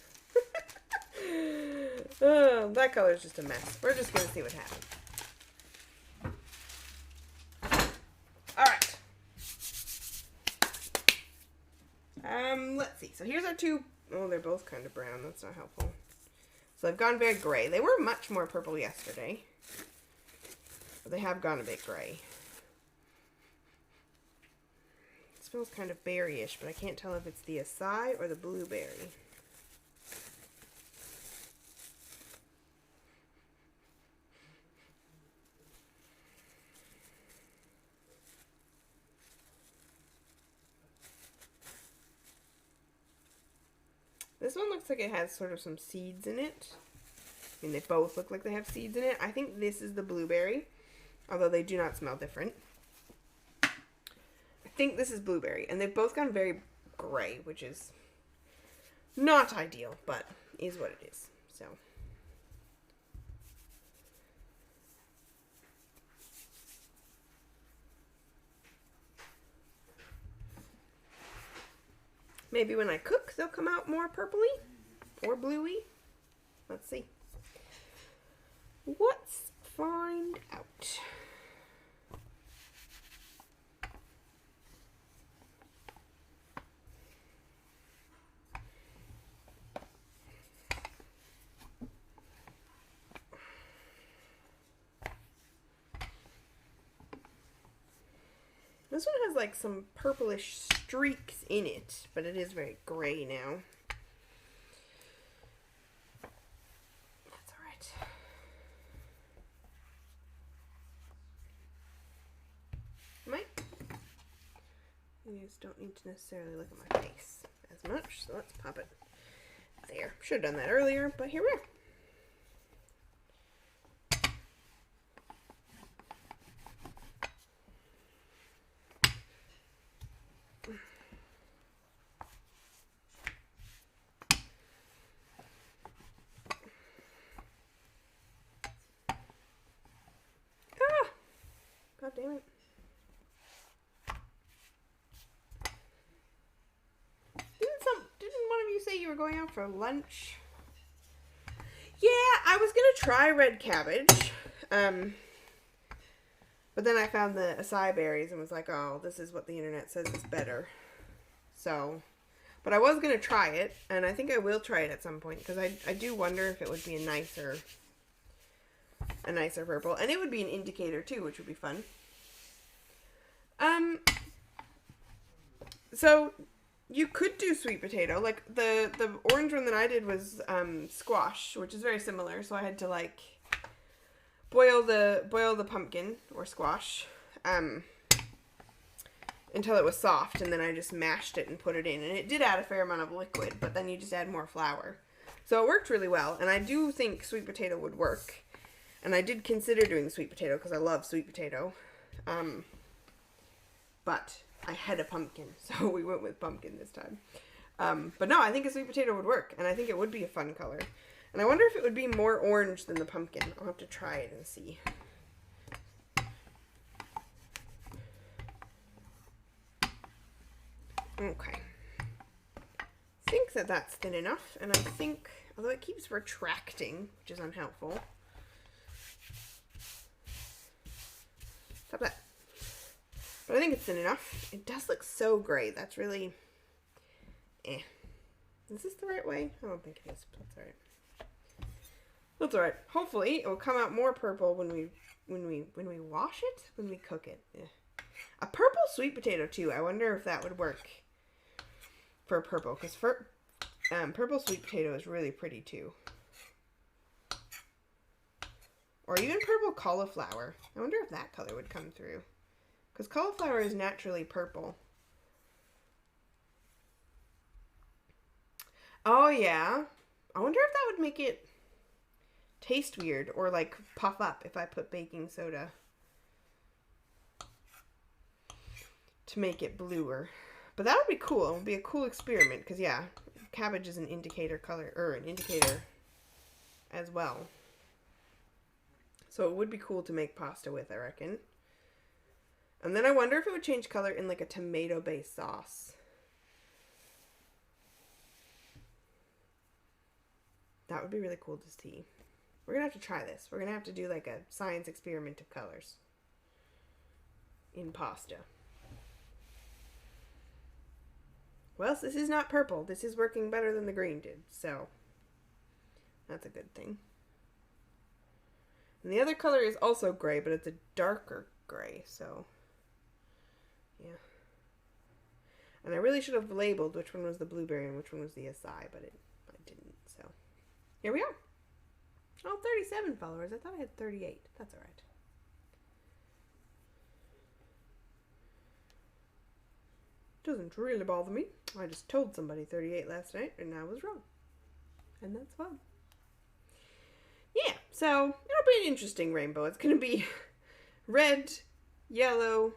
Oh, that color is just a mess. We're just going to see what happens. Alright. Let's see. So here's our two. Oh, they're both kind of brown. That's not helpful. So they've gone very gray. They were much more purple yesterday. But they have gone a bit gray. It smells kind of berry-ish, but I can't tell if it's the acai or the blueberry. This one looks like it has sort of some seeds in it. I mean, they both look like they have seeds in it. I think this is the blueberry, although they do not smell different. I think this is blueberry, and they've both gone very gray, which is not ideal, but is what it is. So. Maybe when I cook, they'll come out more purpley or bluey. Let's see. Let's find out. This one has like some purplish streaks in it, but it is very gray now. That's alright. You just don't need to necessarily look at my face as much, so let's pop it there. Should have done that earlier, but here we are. God damn it. we're going out for lunch. Yeah, I was gonna try red cabbage. But then I found the acai berries and was like, oh, this is what the internet says is better. So, but I was going to try it, and I think I will try it at some point, because I do wonder if it would be a nicer purple. And it would be an indicator, too, which would be fun. So, you could do sweet potato. Like, the orange one that I did was squash, which is very similar. So I had to, like, boil the pumpkin or squash until it was soft, and then I just mashed it and put it in, and it did add a fair amount of liquid, but then you just add more flour, so it worked really well. And I do think sweet potato would work, and I did consider doing sweet potato because I love sweet potato, but I had a pumpkin, so we went with pumpkin this time. But no, I think a sweet potato would work, and I think it would be a fun color. And I wonder if it would be more orange than the pumpkin. I'll have to try it and see. Okay. I think that that's thin enough. And I think, although it keeps retracting, which is unhelpful. Stop that. But I think it's thin enough. It does look so gray. That's really, Is this the right way? I don't think it is, but that's alright. That's alright. Hopefully, it will come out more purple when we wash it, when we cook it. Yeah. A purple sweet potato too. I wonder if that would work for purple, because purple sweet potato is really pretty too. Or even purple cauliflower. I wonder if that color would come through, because cauliflower is naturally purple. Oh yeah. I wonder if that would make it taste weird or like puff up if I put baking soda to make it bluer. But that would be cool. It would be a cool experiment because, yeah, cabbage is an indicator color, or an indicator as well. So it would be cool to make pasta with, I reckon. And then I wonder if it would change color in like a tomato-based sauce. That would be really cool to see. We're going to have to try this. We're going to have to do like a science experiment of colors in pasta. Well, this is not purple. This is working better than the green did, so that's a good thing. And the other color is also gray, but it's a darker gray, so yeah. And I really should have labeled which one was the blueberry and which one was the acai, but I didn't, so here we are. Oh, 37 followers. I thought I had 38. That's all right. Doesn't really bother me. I just told somebody 38 last night, and I was wrong. And that's fun. Yeah, so it'll be an interesting rainbow. It's going to be red, yellow,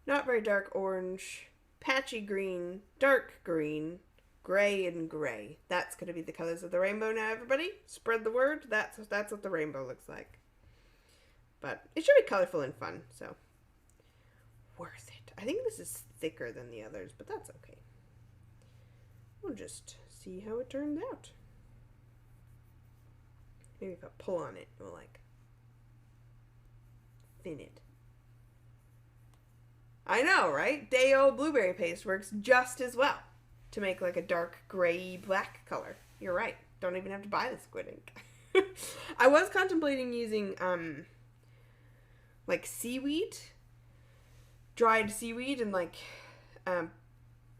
not very dark orange, patchy green, dark green, gray, and gray. That's going to be the colors of the rainbow now, everybody. Spread the word. That's what the rainbow looks like. But it should be colorful and fun, so worth it. I think this is thicker than the others, but that's okay. We'll just see how it turns out. Maybe if I pull on it, it will like thin it. I know, right? Day-old blueberry paste works just as well to make like a dark gray black color. You're right. Don't even have to buy the squid ink. I was contemplating using like seaweed, dried seaweed, and like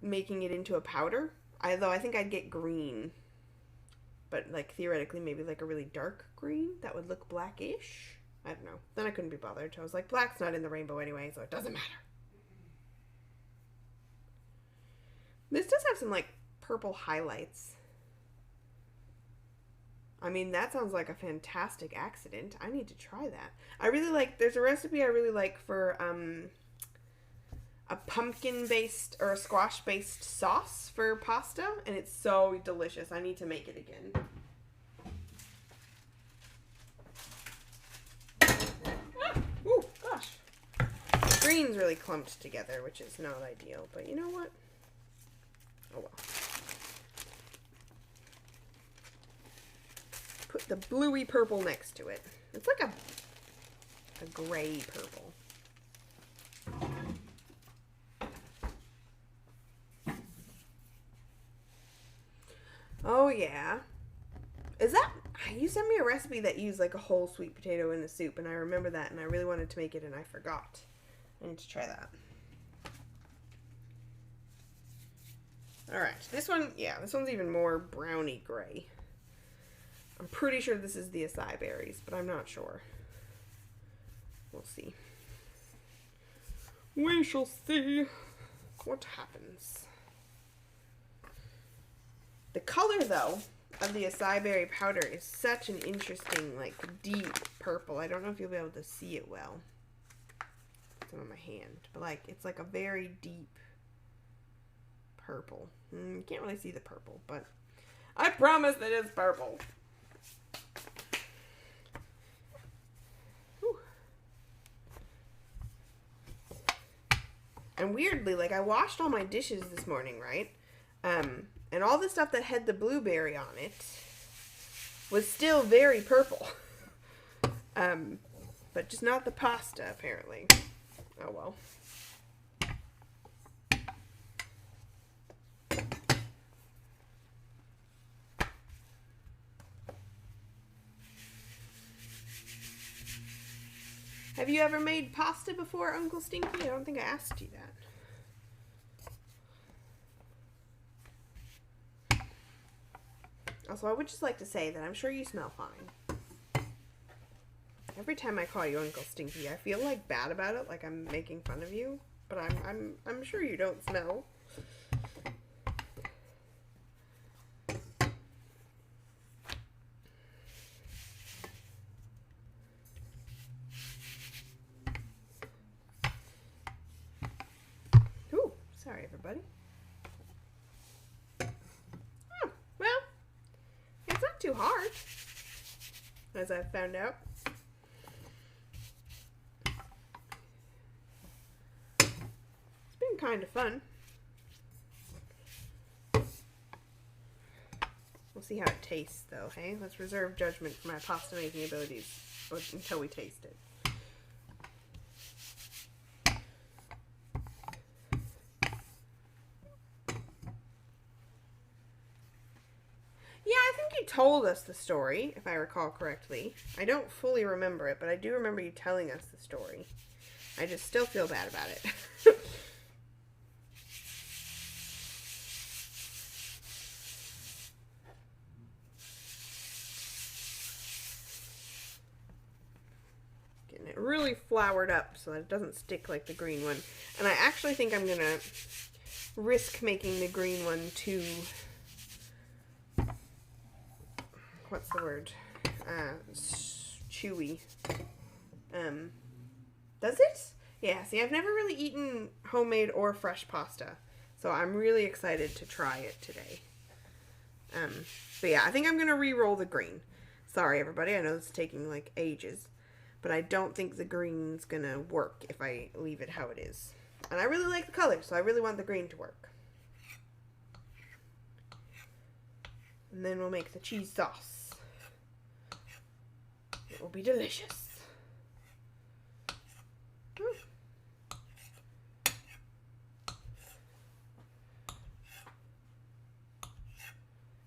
making it into a powder. Though I think I'd get green, but like theoretically maybe like a really dark green that would look blackish. I don't know. Then I couldn't be bothered. So I was like, black's not in the rainbow anyway, so it doesn't matter. This does have some like purple highlights. I mean, that sounds like a fantastic accident. I need to try that. I really like, there's a recipe I really like for a pumpkin-based or a squash-based sauce for pasta, and it's so delicious. I need to make it again. Ah, ooh, gosh. The green's really clumped together, which is not ideal, but you know what? Oh well. put the bluey purple next to it. It's like a gray purple. Oh yeah. Is that, you sent me a recipe that used like a whole sweet potato in a soup, and I remember that, and I really wanted to make it, and I forgot. I need to try that. Alright, this one, yeah, this one's even more browny gray. I'm pretty sure this is the acai berries, but I'm not sure. We'll see. We shall see what happens. The color, though, of the acai berry powder is such an interesting, like, deep purple. I don't know if you'll be able to see it well. It's on my hand. But, like, it's like a very deep purple. You can't really see the purple, but I promise it is purple. Whew. And weirdly, like, I washed all my dishes this morning, right? And all the stuff that had the blueberry on it was still very purple. But just not the pasta, apparently. Oh well. Have you ever made pasta before, Uncle Stinky? I don't think I asked you that. Also, I would just like to say that I'm sure you smell fine. Every time I call you Uncle Stinky, I feel like bad about it, like I'm making fun of you. But I'm sure you don't smell. Ooh, sorry everybody. Oh, well. It's not too hard, as I've found out. It's been kind of fun. We'll see how it tastes, though, hey? Let's reserve judgment for my pasta making abilities until we taste it. Told us the story, if I recall correctly. I don't fully remember it, but I do remember you telling us the story. I just still feel bad about it. Getting it really floured up so that it doesn't stick like the green one. And I actually think I'm going to risk making the green one too... What's the word? Chewy. Does it? Yeah, see, I've never really eaten homemade or fresh pasta, so I'm really excited to try it today. But yeah, I think I'm going to re-roll the green. Sorry, everybody, I know this is taking, like, ages, but I don't think the green's going to work if I leave it how it is. And I really like the color, so I really want the green to work. And then we'll make the cheese sauce. It will be delicious.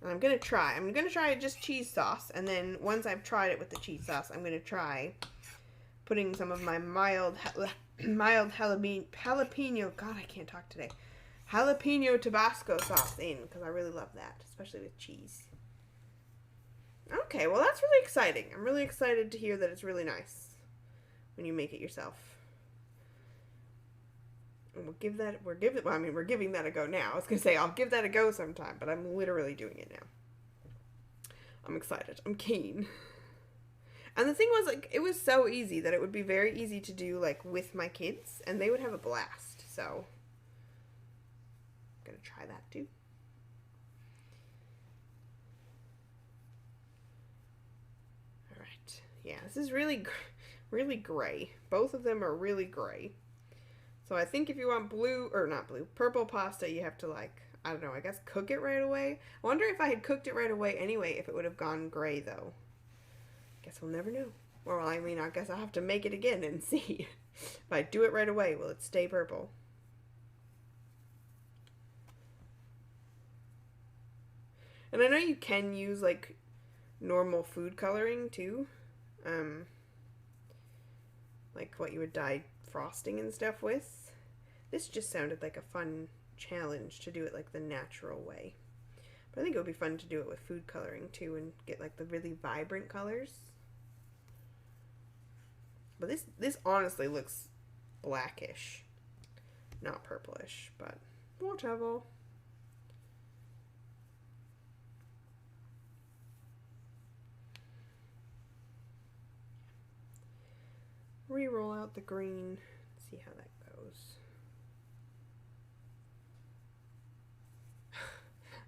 And I'm going to try just cheese sauce. And then once I've tried it with the cheese sauce, I'm going to try putting some of my mild jalapeno, God, I can't talk today. Jalapeno Tabasco sauce in, because I really love that, especially with cheese. Okay, well that's really exciting. I'm really excited to hear that it's really nice when you make it yourself. And we're giving that a go now. I was going to say I'll give that a go sometime, but I'm literally doing it now. I'm excited. I'm keen. And the thing was, like, it was so easy that it would be very easy to do, like, with my kids, and they would have a blast, so I'm going to try that too. Yeah, this is really gray. Both of them are really gray. So I think if you want purple pasta, you have to, like, I don't know, I guess cook it right away. I wonder if I had cooked it right away anyway, if it would have gone gray, though. Guess we'll never know. Well, I mean, I guess I'll have to make it again and see. If I do it right away, will it stay purple? And I know you can use, like, normal food coloring, too. Like what you would dye frosting and stuff with. This just sounded like a fun challenge to do it, like, the natural way. But I think it would be fun to do it with food coloring, too, and get, like, the really vibrant colors. But this honestly looks blackish. Not purplish, but whatever. Re-roll out the green. See how that goes.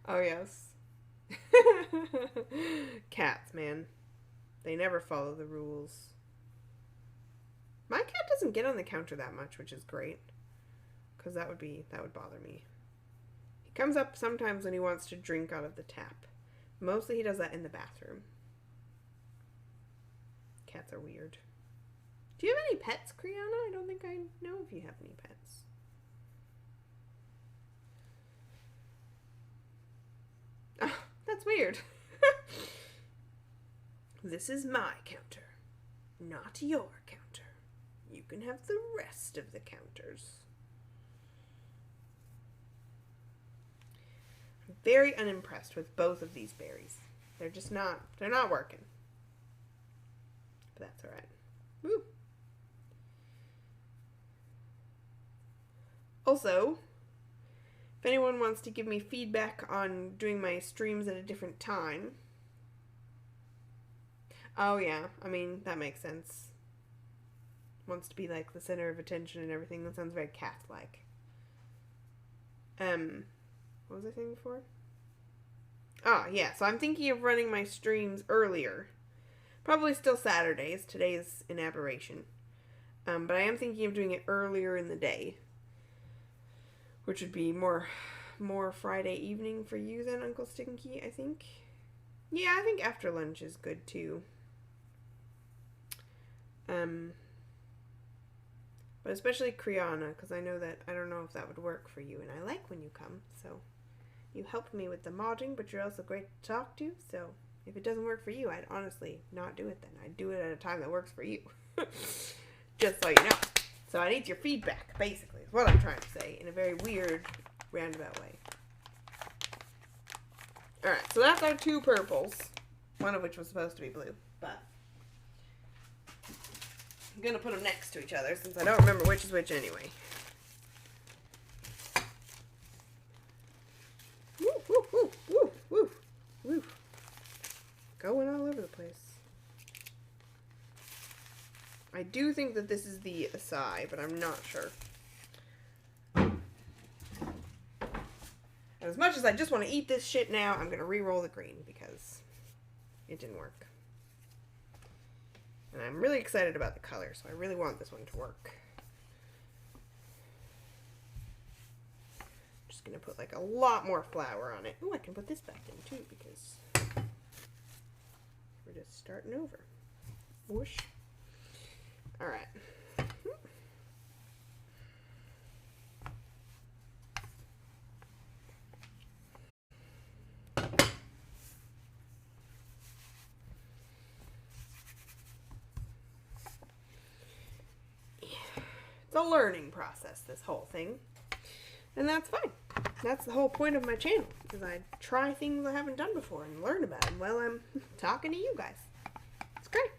Oh, yes. Cats, man. They never follow the rules. My cat doesn't get on the counter that much, which is great. Because that would bother me. He comes up sometimes when he wants to drink out of the tap. Mostly he does that in the bathroom. Cats are weird. Do you have any pets, Kriana? I don't think I know if you have any pets. Oh, that's weird. This is my counter, not your counter. You can have the rest of the counters. I'm very unimpressed with both of these berries. They're not working. But that's alright. Woo! Also, if anyone wants to give me feedback on doing my streams at a different time. Oh yeah, I mean, that makes sense. Wants to be like the center of attention and everything. That sounds very cat-like. What was I saying before? Ah, yeah, so I'm thinking of running my streams earlier. Probably still Saturdays. Today is an aberration. But I am thinking of doing it earlier in the day. Which would be more Friday evening for you then, Uncle Stinky, I think. Yeah, I think after lunch is good too. But especially Kriana, because I know that I don't know if that would work for you, and I like when you come, so you help me with the modding, but you're also great to talk to, so if it doesn't work for you, I'd honestly not do it then. I'd do it at a time that works for you. Just so you know. So I need your feedback, basically, is what I'm trying to say, in a very weird, roundabout way. Alright, so that's our two purples, one of which was supposed to be blue, but I'm going to put them next to each other, since I don't remember which is which anyway. Woo, woo, woo, woo, woo, woo. Going all over the place. I do think that this is the acai, but I'm not sure. As much as I just want to eat this shit now, I'm going to re-roll the green because it didn't work. And I'm really excited about the color, so I really want this one to work. Just going to put like a lot more flour on it. Oh, I can put this back in too because we're just starting over. Whoosh. All right. It's a learning process, this whole thing. And that's fine. That's the whole point of my channel, because I try things I haven't done before and learn about them while I'm talking to you guys. It's great.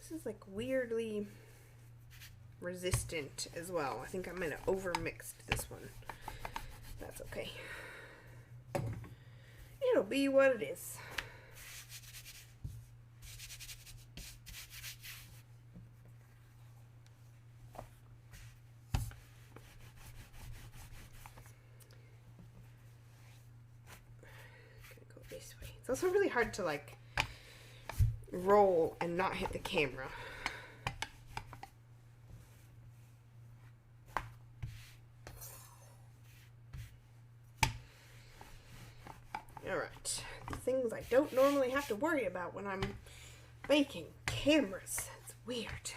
This is like weirdly resistant as well. I think I might have overmixed this one. That's okay. It'll be what it is. Gonna go this way. It's also really hard to like roll and not hit the camera. right. Things I don't normally have to worry about when I'm making cameras. It's weird.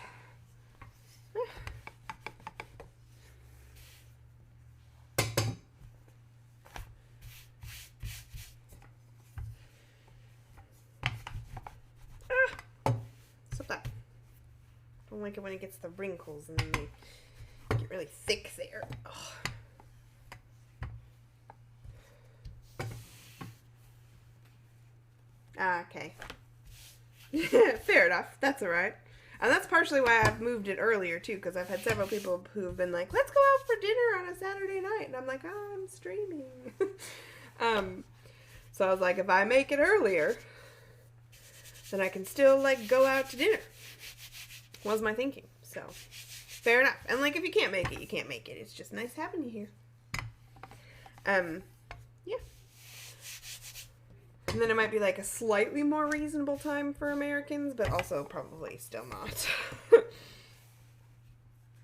Stop that. Don't like it when it gets the wrinkles and then they get really thick there. Ugh. Okay. Fair enough. That's alright. And that's partially why I've moved it earlier, too, because I've had several people who have been like, let's go out for dinner on a Saturday night. And I'm like, oh, I'm streaming. So I was like, if I make it earlier, then I can still, like, go out to dinner. Was my thinking. So, fair enough. And, like, if you can't make it, you can't make it. It's just nice having you here. Yeah. And then it might be like a slightly more reasonable time for Americans, but also probably still not.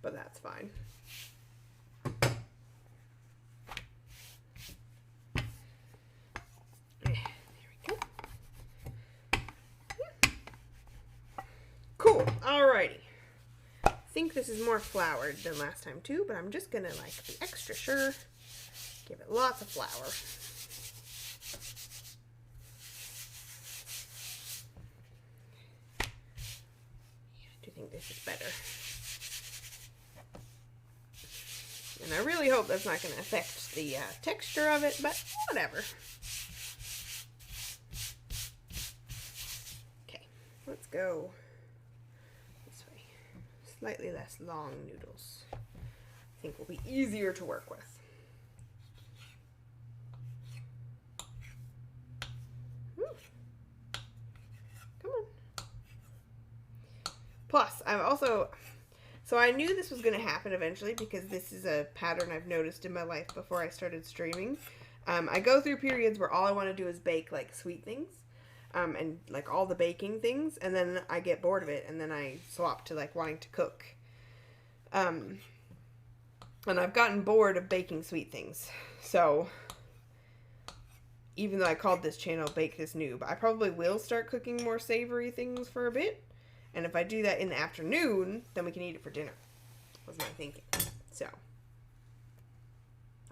But that's fine. There we go. Yeah. Cool. Alrighty. I think this is more floured than last time too, but I'm just gonna like be extra sure. Give it lots of flour. I think this is better. And I really hope that's not going to affect the texture of it, but whatever. Okay, let's go this way. Slightly less long noodles. I think will be easier to work with. Plus, I'm also, so I knew this was going to happen eventually because this is a pattern I've noticed in my life before I started streaming. I go through periods where all I want to do is bake like sweet things, and like all the baking things, and then I get bored of it, and then I swap to like wanting to cook. And I've gotten bored of baking sweet things, so even though I called this channel Bake This Noob, I probably will start cooking more savory things for a bit. And if I do that in the afternoon, then we can eat it for dinner. Was my thinking. So,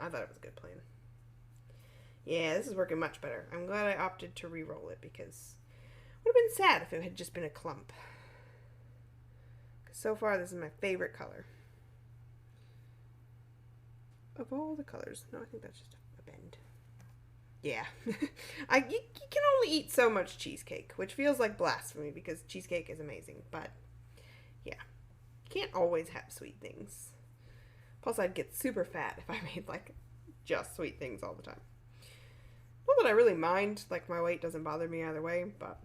I thought it was a good plan. Yeah, this is working much better. I'm glad I opted to re-roll it because it would have been sad if it had just been a clump. Because so far, this is my favorite color. Of all the colors. No, I think that's just a bend. Yeah. You can only eat so much cheesecake, which feels like blasphemy because cheesecake is amazing. But, yeah. You can't always have sweet things. Plus, I'd get super fat if I made, like, just sweet things all the time. Not that I really mind. Like, my weight doesn't bother me either way, but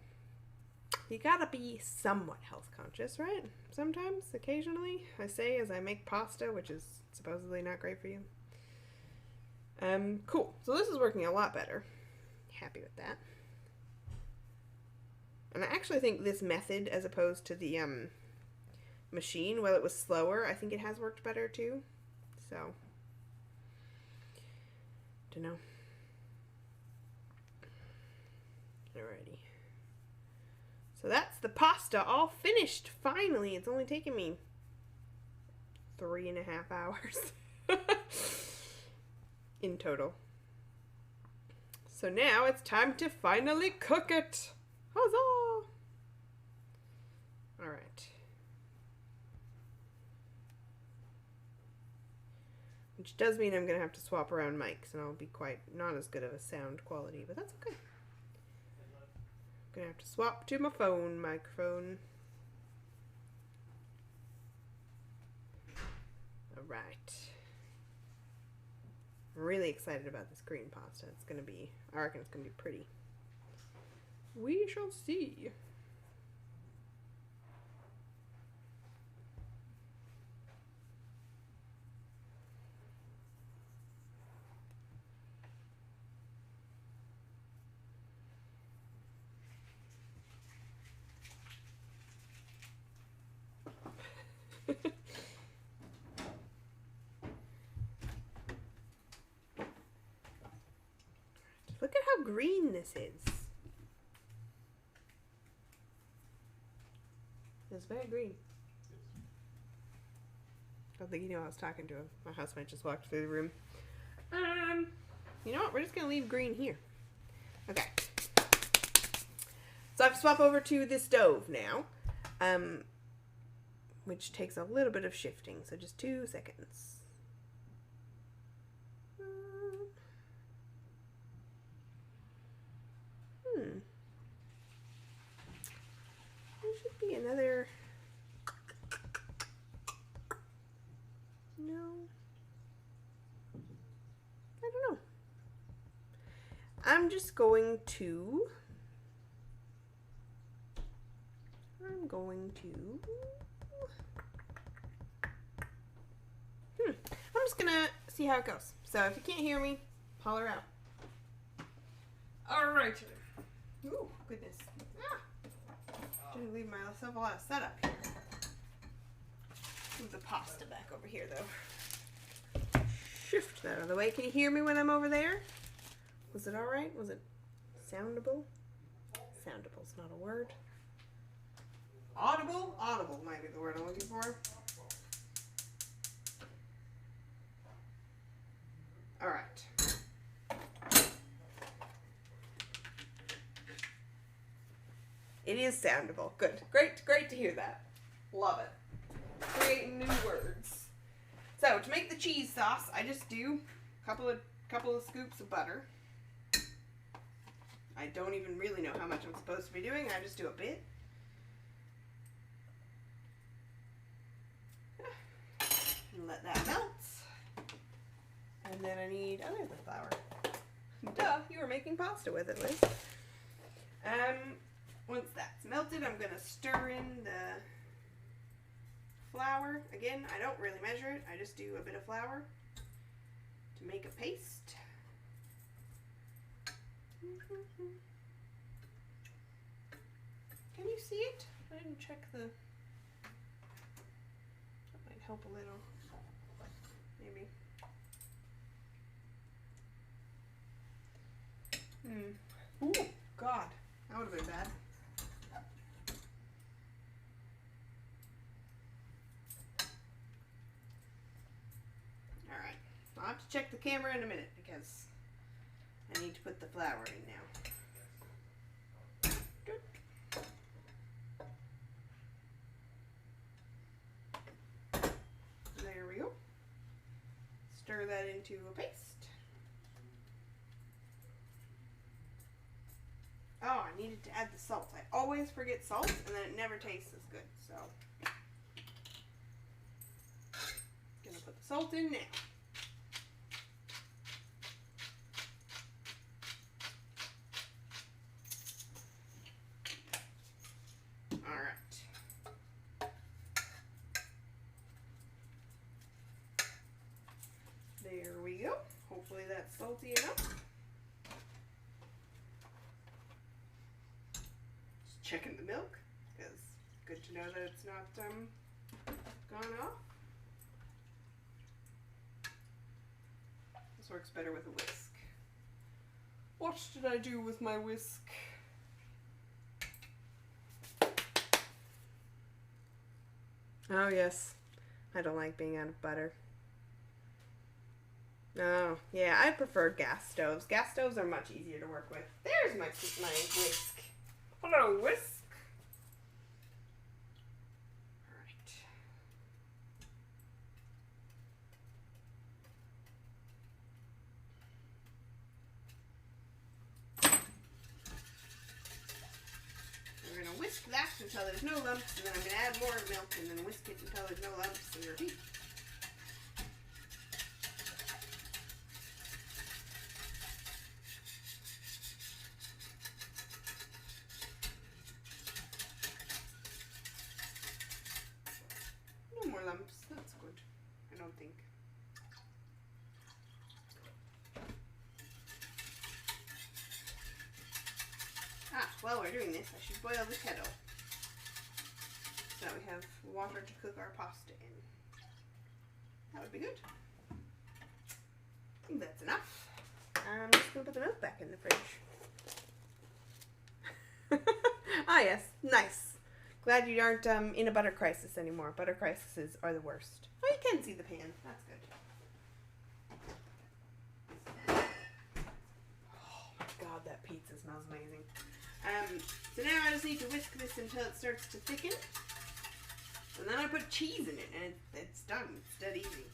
you gotta be somewhat health conscious, right? Sometimes, occasionally, I say as I make pasta, which is supposedly not great for you. Cool. So this is working a lot better. Happy with that. And I actually think this method, as opposed to the, machine, while it was slower, I think it has worked better too. So, dunno. Alrighty. So that's the pasta all finished. Finally, it's only taken me 3.5 hours. In total. So now it's time to finally cook it. Huzzah! Alright. Which does mean I'm going to have to swap around mics and I'll be quite not as good of a sound quality, but that's okay. I'm going to have to swap to my phone microphone. Alright. I'm really excited about this green pasta. It's going to be, I reckon it's going to be pretty. We shall see. Look at how how green this is. It's very green. I don't think you know I was talking to him. My housemate just walked through the room. You know what? We're just going to leave green here. Okay. So I have to swap over to the stove now. Which takes a little bit of shifting. So just 2 seconds. There should be another... No. I don't know. I'm just going to... I'm just gonna see how it goes. So if you can't hear me, holler out. Alright. Ooh, goodness. Didn't leave myself a lot of setup here. Move the pasta back over here though. Shift that out of the way. Can you hear me when I'm over there? Was it alright? Was it soundable? Soundable's not a word. Audible? Audible might be the word I'm looking for. Alright. It is soundable. Good. Great to hear that. Love it. Creating new words. So, to make the cheese sauce, I just do a couple of scoops of butter. I don't even really know how much I'm supposed to be doing. I just do a bit. And let that melt. And then I need other than flour. Duh, you were making pasta with it, Liz. Once that's melted, I'm going to stir in the flour. Again, I don't really measure it. I just do a bit of flour to make a paste. Can you see it? I didn't check the... That might help a little. Maybe. Ooh, God. That would have been bad. Alright. I'll have to check the camera in a minute because I need to put the flour in now. There we go. Stir that into a paste. Oh, I needed to add the salt. I always forget salt, and then it never tastes as good. So, gonna put the salt in now. All right. There we go. Hopefully that's salty enough. Checking the milk, because good to know that it's not gone off. This works better with a whisk. What did I do with my whisk? Oh yes, I don't like being out of butter. Oh, yeah, I prefer gas stoves. Gas stoves are much easier to work with. There's my whisk. Hello, whisk. Alright. We're going to whisk that until there's no lumps, and then I'm going to add more milk, and then whisk it until there's no lumps, and repeat. Lumps. That's good. I don't think. While we're doing this, I should boil the kettle so that we have water to cook our pasta in. That would be good. I think that's enough. I'm just going to put the milk back in the fridge. Ah, yes. Nice. Glad you aren't in a butter crisis anymore. Butter crises are the worst. Oh, you can see the pan. That's good. Oh my god, that pizza smells amazing. So now I just need to whisk this until it starts to thicken. And then I put cheese in it, and it's done. It's dead easy.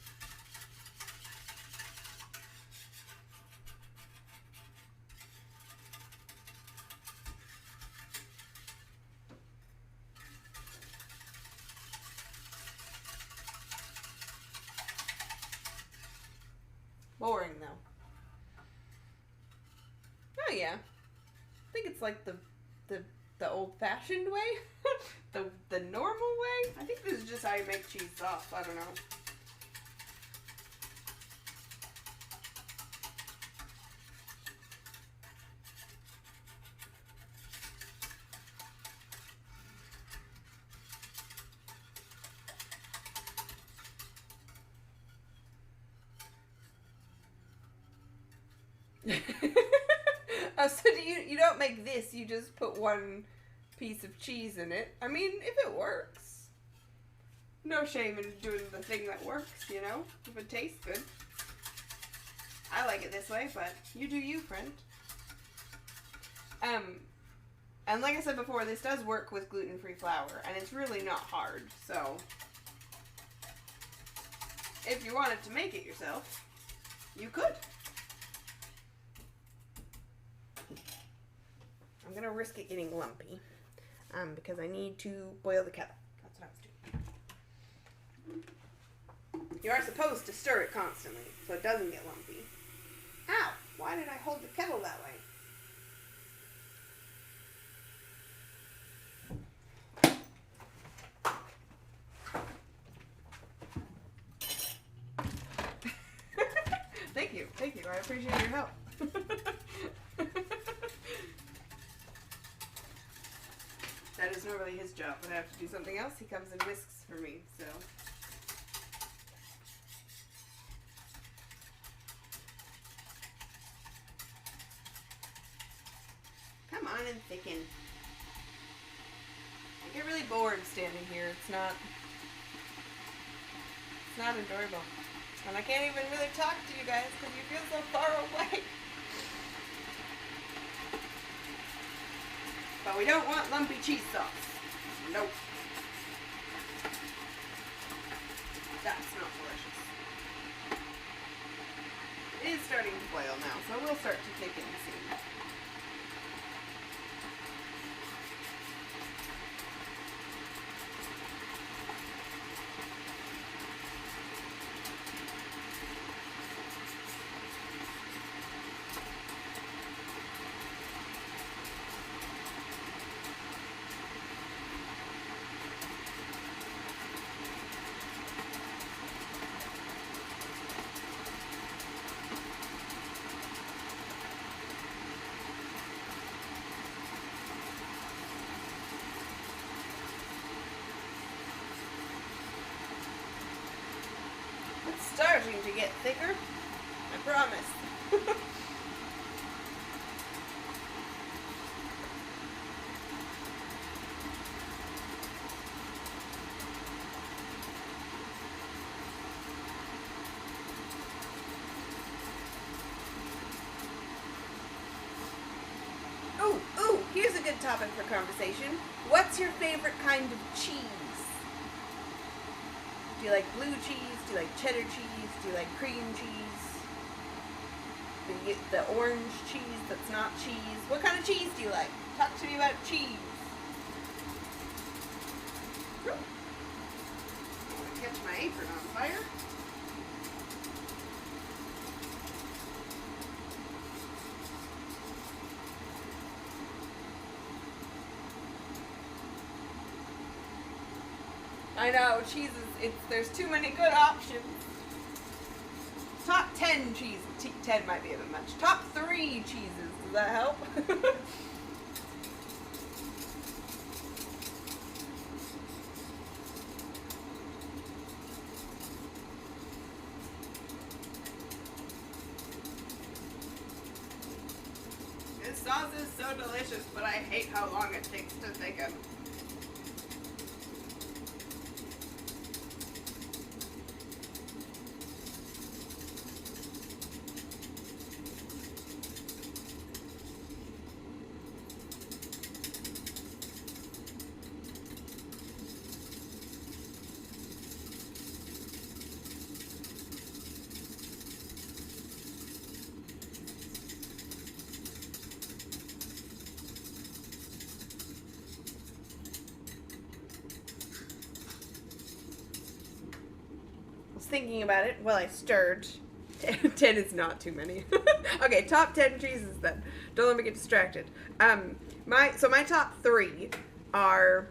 Boring though. Oh yeah. I think it's like the old-fashioned way. the normal way. I think this is just how you make cheese sauce. I don't know. Oh, so you don't make this, you just put one piece of cheese in it. I mean, if it works. No shame in doing the thing that works, you know? If it tastes good. I like it this way, but you do you, friend. And like I said before, this does work with gluten-free flour, and it's really not hard, so if you wanted to make it yourself, you could. I'm going to risk it getting lumpy because I need to boil the kettle. That's what I was doing. You are supposed to stir it constantly so it doesn't get lumpy. Ow! Why did I hold the kettle that way? Thank you. I appreciate your help. That is normally his job. When I have to do something else, he comes and whisks for me, so. Come on and thicken. I get really bored standing here. It's not enjoyable. And I can't even really talk to you guys because you feel so far away. But we don't want lumpy cheese sauce. Nope. That's not delicious. It is starting to boil now, so we'll start to thicken soon. Starting to get thicker, I promise. Ooh, here's a good topic for conversation. What's your favorite kind of cheese? Do you like blue cheese? Do you like cheddar cheese? Do you like cream cheese? The orange cheese that's not cheese? What kind of cheese do you like? Talk to me about cheese. I want to catch my apron on fire. I know, cheeses, there's too many good options. Top 10 cheeses. 10 might be a bit much. Top 3 cheeses. Does that help? sauce is so delicious, but I hate how long it takes to thicken. Thinking about it, well, I stirred. 10 is not too many. Okay, top 10 cheeses then. Don't let me get distracted. My top 3 are.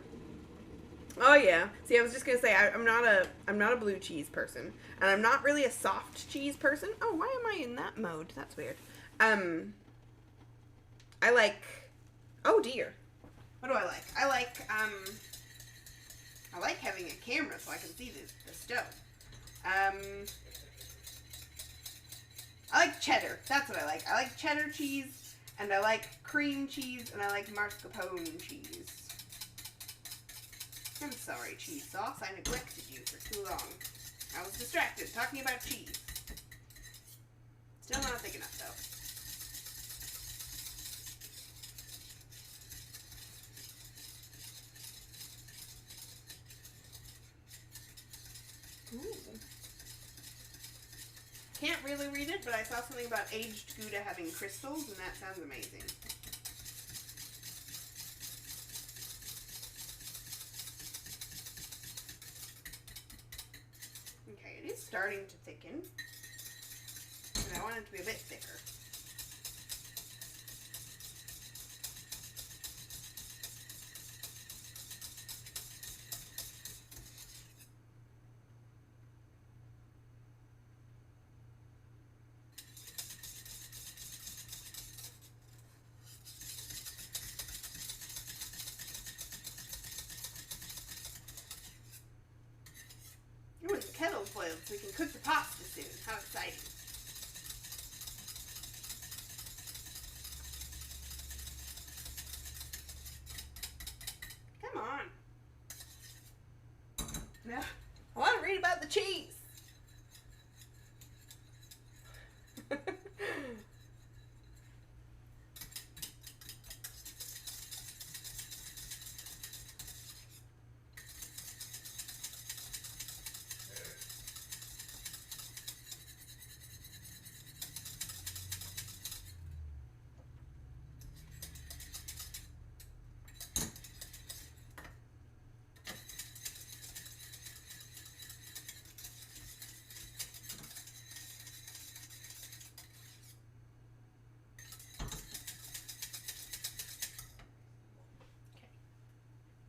Oh yeah. See, I was just gonna say I'm not a blue cheese person, and I'm not really a soft cheese person. Oh, why am I in that mode? That's weird. I like. Oh dear. What do I like? I like having a camera so I can see the stove. I like cheddar. That's what I like. I like cheddar cheese, and I like cream cheese, and I like mascarpone cheese. I'm sorry, cheese sauce. I neglected you for too long. I was distracted talking about cheese. Still not thick enough, though. Ooh. Can't really read it, but I saw something about aged Gouda having crystals, and that sounds amazing. Okay, it is starting to thicken, but I want it to be a bit thicker. Ooh, the kettle's boiled so we can cook the pasta soon. How exciting. Come on. Now, I want to read about the cheese.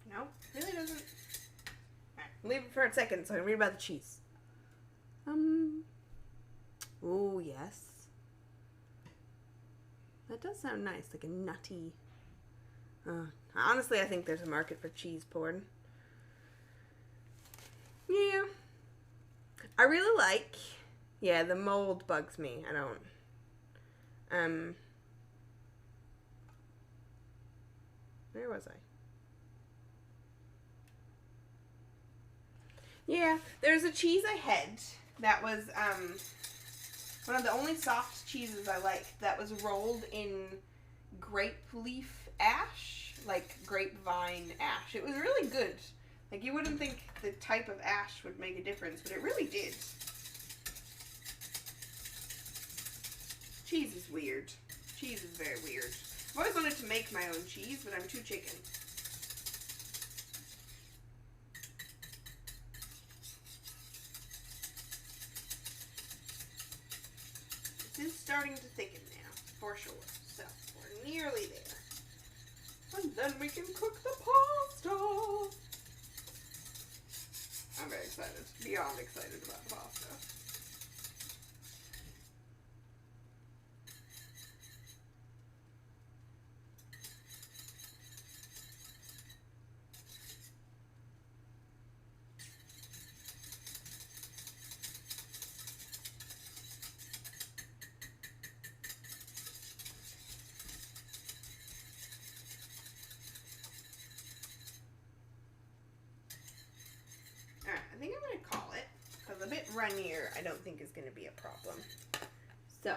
No, really doesn't. Alright, leave it for a second so I can read about the cheese. Oh, yes. That does sound nice, like a nutty. Honestly, I think there's a market for cheese porn. Yeah. I really like. Yeah, the mold bugs me. I don't. Where was I? Yeah, there's a cheese I had that was one of the only soft cheeses I liked that was rolled in grape leaf ash, like grapevine ash. It was really good. Like, you wouldn't think the type of ash would make a difference, but it really did. Cheese is weird. Cheese is very weird. I've always wanted to make my own cheese, but I'm too chicken. This is starting to thicken now, for sure. So, we're nearly there. And then we can cook the pasta. I'm very excited. Beyond excited about the pasta. runnier, I don't think is going to be a problem. So,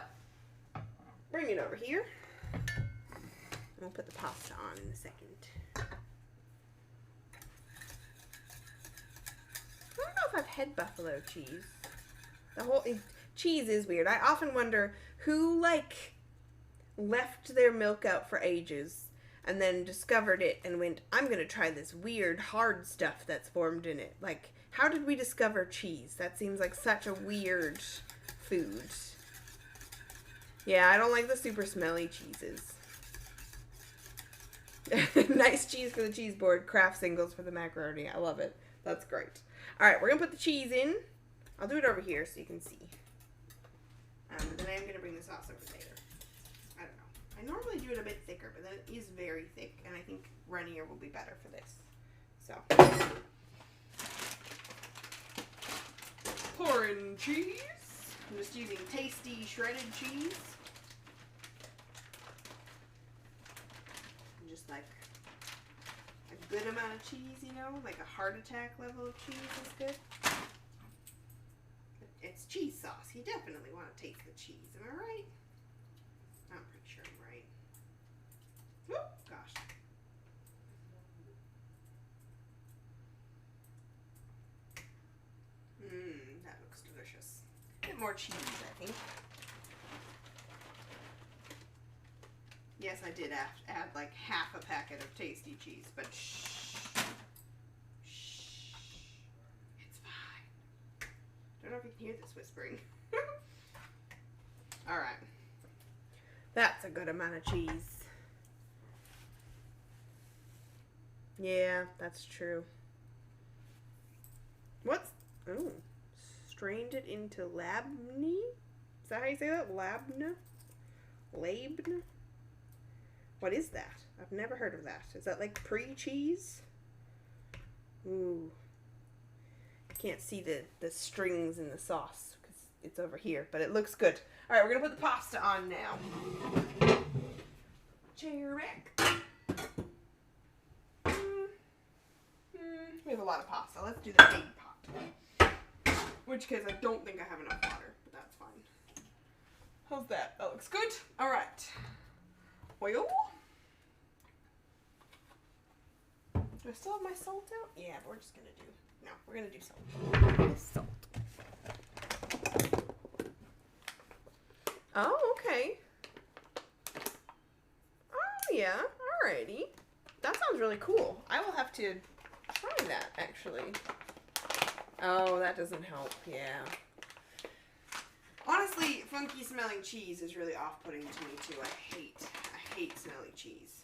bring it over here. We'll put the pasta on in a second. I don't know if I've had buffalo cheese. Cheese is weird. I often wonder who, like, left their milk out for ages and then discovered it and went, I'm going to try this weird hard stuff that's formed in it. Like, how did we discover cheese? That seems like such a weird food. Yeah, I don't like the super smelly cheeses. Nice cheese for the cheese board. Kraft singles for the macaroni. I love it. That's great. Alright, we're going to put the cheese in. I'll do it over here so you can see. Then I'm going to bring the sauce over there. I don't know. I normally do it a bit thicker, but then it is very thick, and I think runnier will be better for this. So, pour in cheese. I'm just using tasty shredded cheese. Just like a good amount of cheese, you know, like a heart attack level of cheese is good. It's cheese sauce. You definitely want to taste the cheese. Am I right? I'm pretty sure I'm right. Whoop, gosh. That looks delicious. A bit more cheese, I think. Yes, I did add like half a packet of tasty cheese, but shh. Shh. It's fine. Don't know if you can hear this whispering. Alright. That's a good amount of cheese. Yeah, that's true. What's... Oh. Strained it into labne? Is that how you say that? Labne? Labne? What is that? I've never heard of that. Is that like pre-cheese? Ooh. I can't see the strings in the sauce because it's over here, but it looks good. All right, we're going to put the pasta on now. Chair back. We have a lot of pasta. Let's do the big pot. Which case I don't think I have enough water, but that's fine. How's that? That looks good. All right. Oil. Do I still have my salt out? Yeah, but we're just going to do... No, we're going to do salt. Salt. Oh, okay. Oh, yeah. Alrighty. That sounds really cool. I will have to try that, actually. Oh, that doesn't help. Yeah. Honestly, funky smelling cheese is really off-putting to me, too. I hate smelly cheese.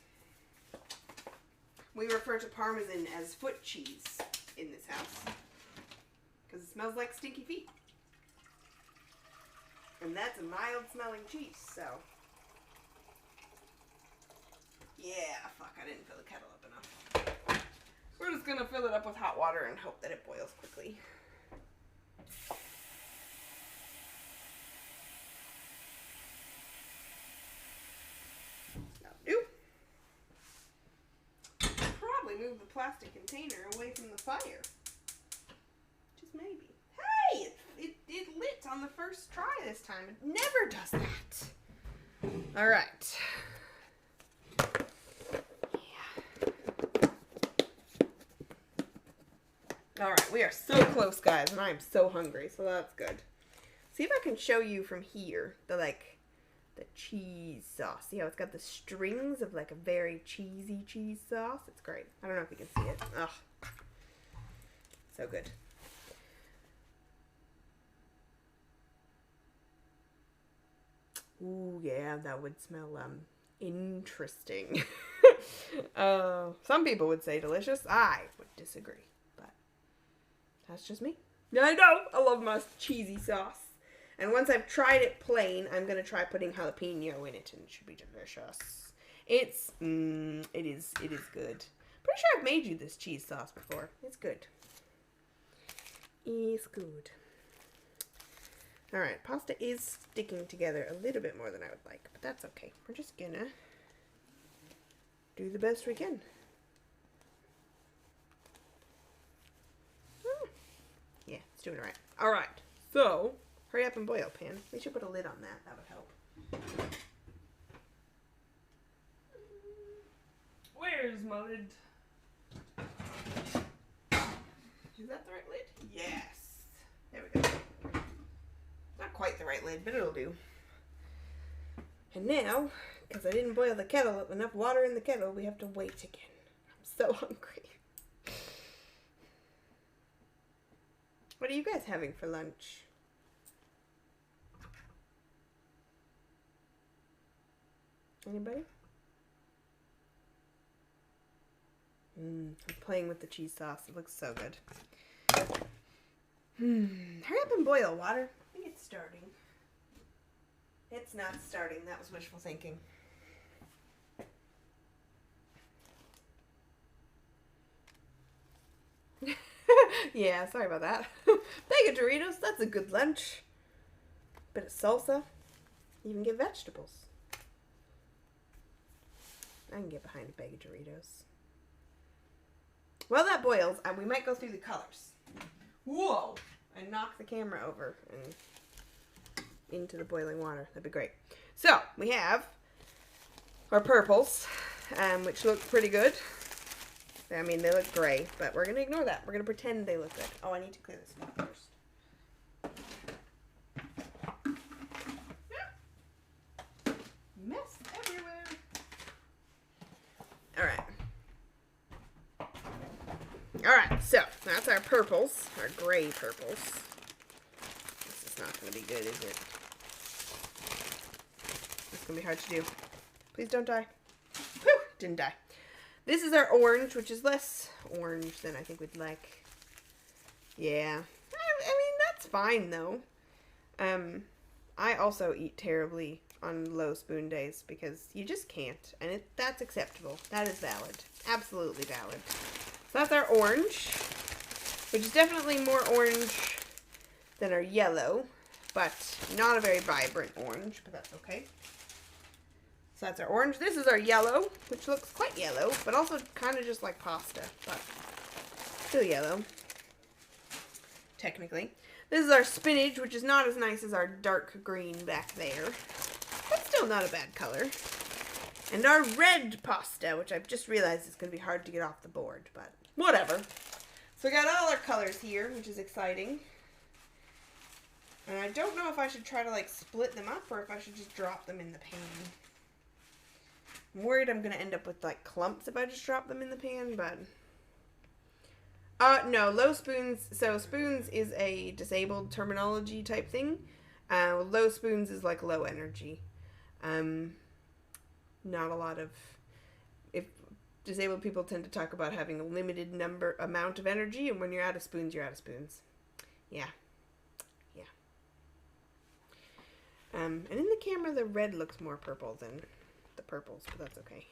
We refer to Parmesan as foot cheese in this house because it smells like stinky feet. And that's a mild smelling cheese, so. Yeah, fuck, I didn't fill the kettle up enough. We're just gonna fill it up with hot water and hope that it boils quickly. Move the plastic container away from the fire. Just maybe. Hey! It lit on the first try this time. It never does that. Alright. Yeah. Alright, we are so close, guys, and I am so hungry, so that's good. See if I can show you from here the cheese sauce. See how it's got the strings of like a very cheesy cheese sauce? It's great. I don't know if you can see it. Ugh. So good. Ooh, yeah, that would smell, interesting. Some people would say delicious. I would disagree, but that's just me. I know. I love my cheesy sauce. And once I've tried it plain, I'm going to try putting jalapeno in it, and it should be delicious. It is good. Pretty sure I've made you this cheese sauce before. It's good. It's good. Alright, pasta is sticking together a little bit more than I would like, but that's okay. We're just gonna do the best we can. Yeah, it's doing it right. Alright, So, hurry up and boil, pan. We should put a lid on that. That would help. Where's my lid? Is that the right lid? Yes. There we go. Not quite the right lid, but it'll do. And now, because I didn't boil the kettle, enough water in the kettle, we have to wait again. I'm so hungry. What are you guys having for lunch? Anybody? I'm playing with the cheese sauce. It looks so good. Hurry up and boil water. I think it's starting. It's not starting. That was wishful thinking. Yeah, sorry about that. Bag of Doritos, that's a good lunch. Bit of salsa. You can get vegetables. I can get behind a bag of Doritos. While that boils, we might go through the colors. Whoa! And knock the camera over and into the boiling water. That'd be great. So, we have our purples, which look pretty good. I mean, they look gray, but we're going to ignore that. We're going to pretend they look good. Oh, I need to clear this one first. Mess everywhere. Alright, so that's our purples, our gray purples. This is not going to be good, is it? It's going to be hard to do. Please don't die. Whew, didn't die. This is our orange, which is less orange than I think we'd like. Yeah. I mean, that's fine, though. I also eat terribly on low spoon days because you just can't. And that's acceptable. That is valid. Absolutely valid. So that's our orange, which is definitely more orange than our yellow, but not a very vibrant orange, but that's okay. So that's our orange. This is our yellow, which looks quite yellow, but also kind of just like pasta, but still yellow, technically. This is our spinach, which is not as nice as our dark green back there, but still not a bad color. And our red pasta, which I've just realized is going to be hard to get off the board, but whatever. So we got all our colors here, which is exciting. And I don't know if I should try to like split them up or if I should just drop them in the pan. I'm worried I'm going to end up with like clumps if I just drop them in the pan, but no, low spoons. So spoons is a disabled terminology type thing. Low spoons is like low energy. Not a lot of, if disabled people tend to talk about having a limited amount of energy, and when you're out of spoons, you're out of spoons. Yeah. Yeah. And in the camera, the red looks more purple than the purples, but that's okay.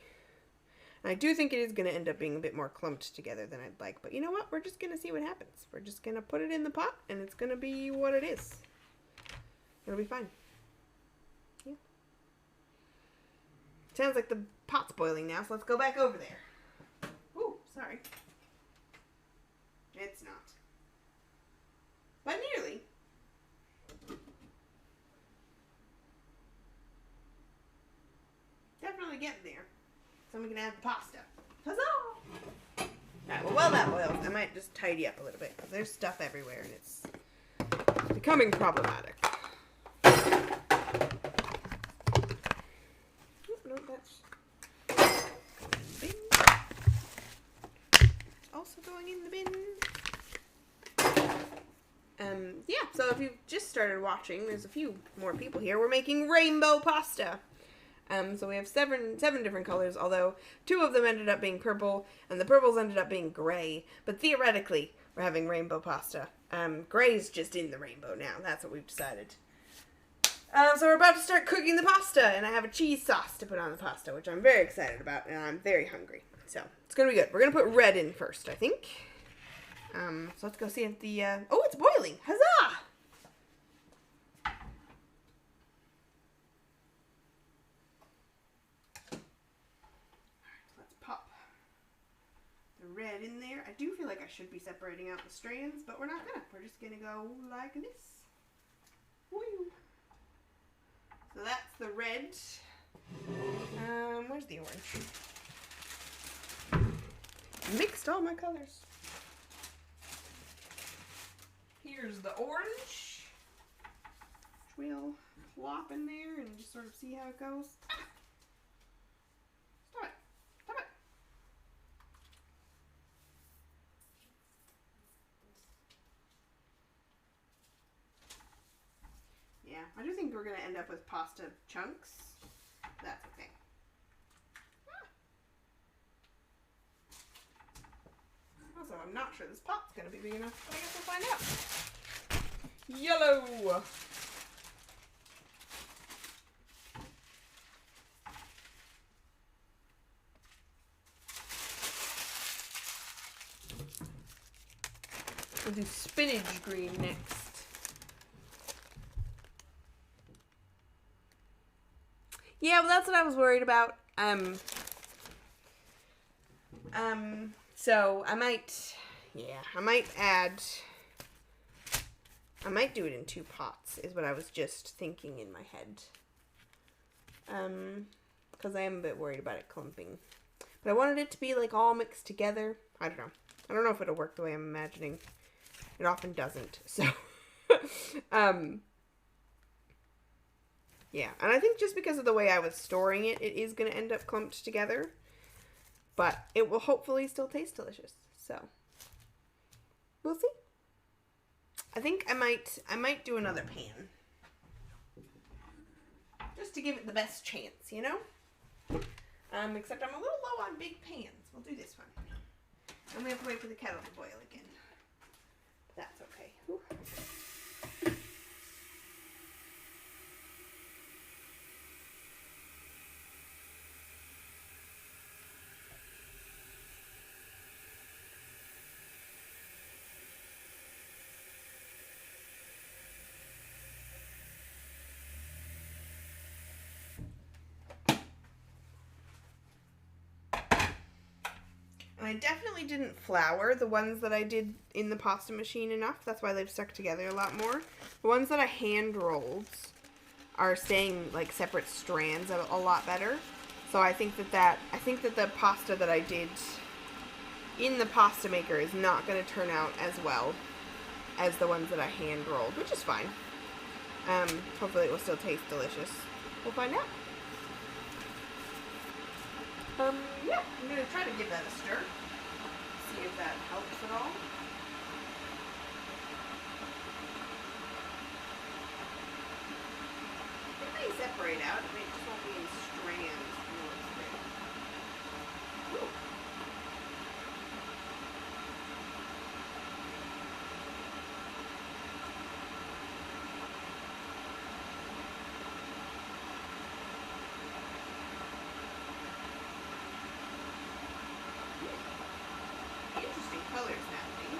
And I do think it is going to end up being a bit more clumped together than I'd like, but you know what? We're just going to see what happens. We're just going to put it in the pot, and it's going to be what it is. It'll be fine. Yeah. Sounds like the pot's boiling now, so let's go back over there. Ooh, sorry. It's not. But nearly. Definitely getting there. So we can add the pasta. Huzzah! Alright, well, while that boils, I might just tidy up a little bit, because there's stuff everywhere, and it's becoming problematic. No, that's bin. Also going in the bin. Yeah, so if you've just started watching, there's a few more people here. We're making rainbow pasta. So we have seven different colors, although 2 of them ended up being purple, and the purples ended up being gray. But theoretically, we're having rainbow pasta. Gray's just in the rainbow now. That's what we've decided. So we're about to start cooking the pasta, and I have a cheese sauce to put on the pasta, which I'm very excited about, and I'm very hungry. So it's going to be good. We're going to put red in first, I think. So let's go see if the... Oh, it's boiling! Huzzah! Let's pop the red in there. I do feel like I should be separating out the strands, but we're not gonna. We're just gonna go like this. Woo. So that's the red. Where's the orange? Mixed all my colors. Here's the orange. We'll plop in there and just sort of see how it goes. Stop it. Stop it. Yeah, I do think we're going to end up with pasta chunks. That's okay. Also, I'm not sure this pot's going to be big enough, but I guess we'll find out. Yellow! We'll do spinach green next. Yeah, well, that's what I was worried about. So I might do it in 2 pots, is what I was just thinking in my head. Because I am a bit worried about it clumping. But I wanted it to be like all mixed together. I don't know. I don't know if it'll work the way I'm imagining. It often doesn't. So, yeah. And I think just because of the way I was storing it, it is going to end up clumped together. But it will hopefully still taste delicious. So, we'll see. I think I might do another pan. Just to give it the best chance, you know? Except I'm a little low on big pans. We'll do this one. And we have to wait for the kettle to boil again. That's okay. Whew. And I definitely didn't flour the ones that I did in the pasta machine enough. That's why they've stuck together a lot more. The ones that I hand rolled are staying like separate strands a lot better. So I think that the pasta that I did in the pasta maker is not going to turn out as well as the ones that I hand rolled, which is fine. Hopefully it will still taste delicious. We'll find out. Yeah, I'm going to try to give that a stir. See if that helps at all. It may separate out. It may just won't be in strands. Ooh. Interesting colors happening.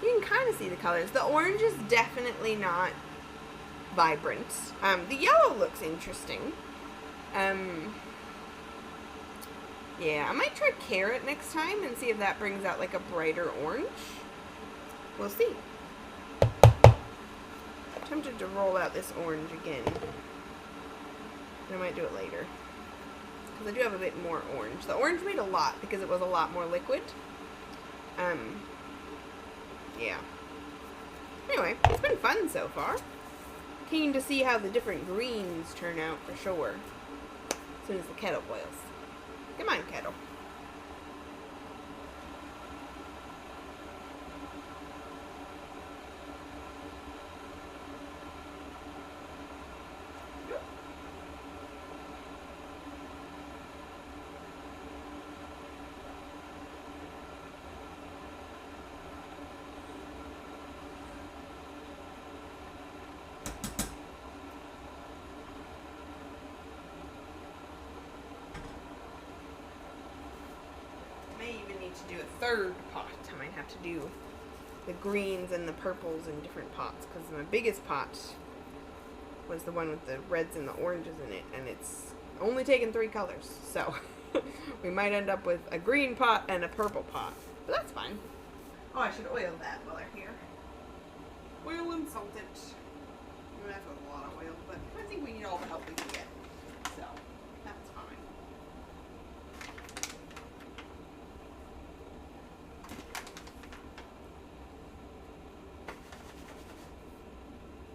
You can kind of see the colors. The orange is definitely not vibrant. The yellow looks interesting. Yeah, I might try carrot next time and see if that brings out like a brighter orange. We'll see. I'm tempted to roll out this orange again. And I might do it later. Because I do have a bit more orange. The orange made a lot because it was a lot more liquid. Yeah. Anyway, it's been fun so far. Keen to see how the different greens turn out for sure. As soon as the kettle boils. Come on, kettle. third pot. I might have to do the greens and the purples in different pots, because my biggest pot was the one with the reds and the oranges in it, and it's only taken 3 colors, so we might end up with a green pot and a purple pot, but that's fine. Oh, I should oil that while they're here. Oil and salt it. I'm gonna have to have a lot of oil, but I think we need all the help we can get, so that's fine.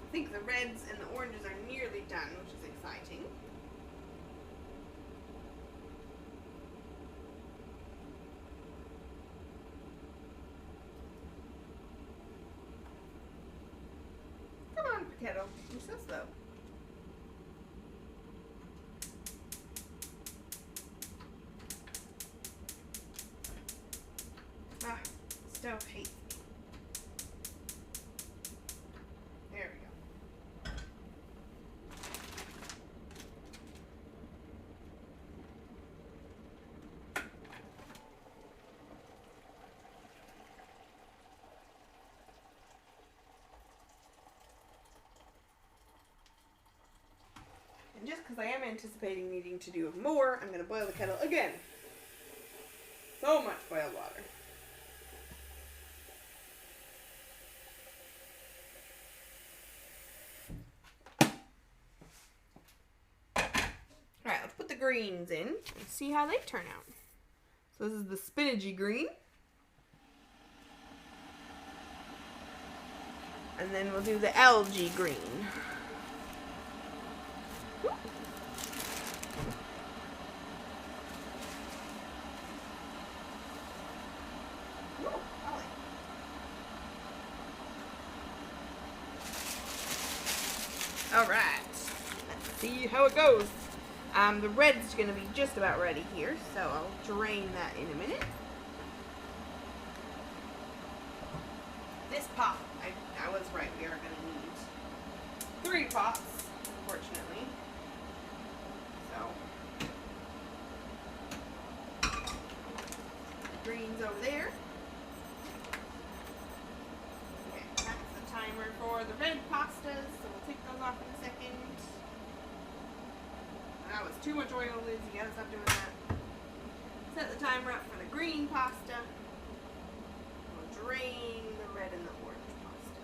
I think the reds and the oranges are nearly done, which is exciting. Come on, Potato. You're so slow. Ah, stove hates me. There we go. And just because I am anticipating needing to do more, I'm going to boil the kettle again. So much boiled water. Alright, let's put the greens in and see how they turn out. So this is the spinachy green. And then we'll do the algae green. Alright, let's see how it goes. The red's going to be just about ready here, so I'll drain that in a minute. This pot, I was right, we are going to need 3 pots, unfortunately. So, the greens over there. Okay, that's the timer for the red pastas, so we'll take those off in a second. That was too much oil, Liz. You gotta stop doing that. Set the timer up for the green pasta. We'll drain the red and the orange pasta.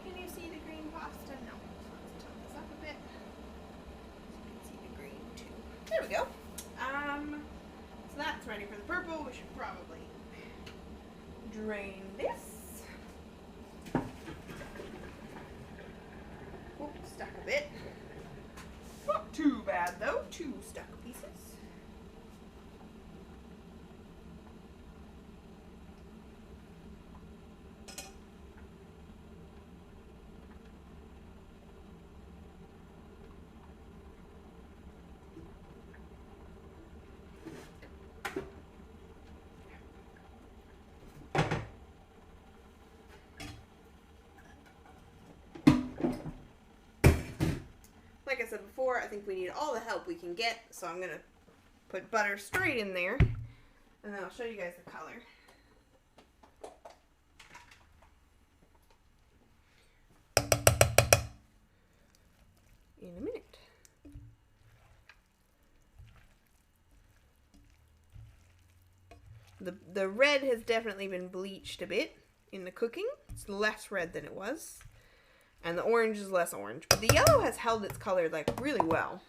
Can you see the green pasta? No. So let's tilt this up a bit. So you can see the green too. There we go. So that's ready for the purple. We should probably drain this. Oh, stuck a bit. Not too bad though. 2 stuck pieces. Like I said before, I think we need all the help we can get, so I'm going to put butter straight in there, and then I'll show you guys the color. In a minute. The red has definitely been bleached a bit in the cooking. It's less red than it was. And the orange is less orange. But the yellow has held its color, like, really well.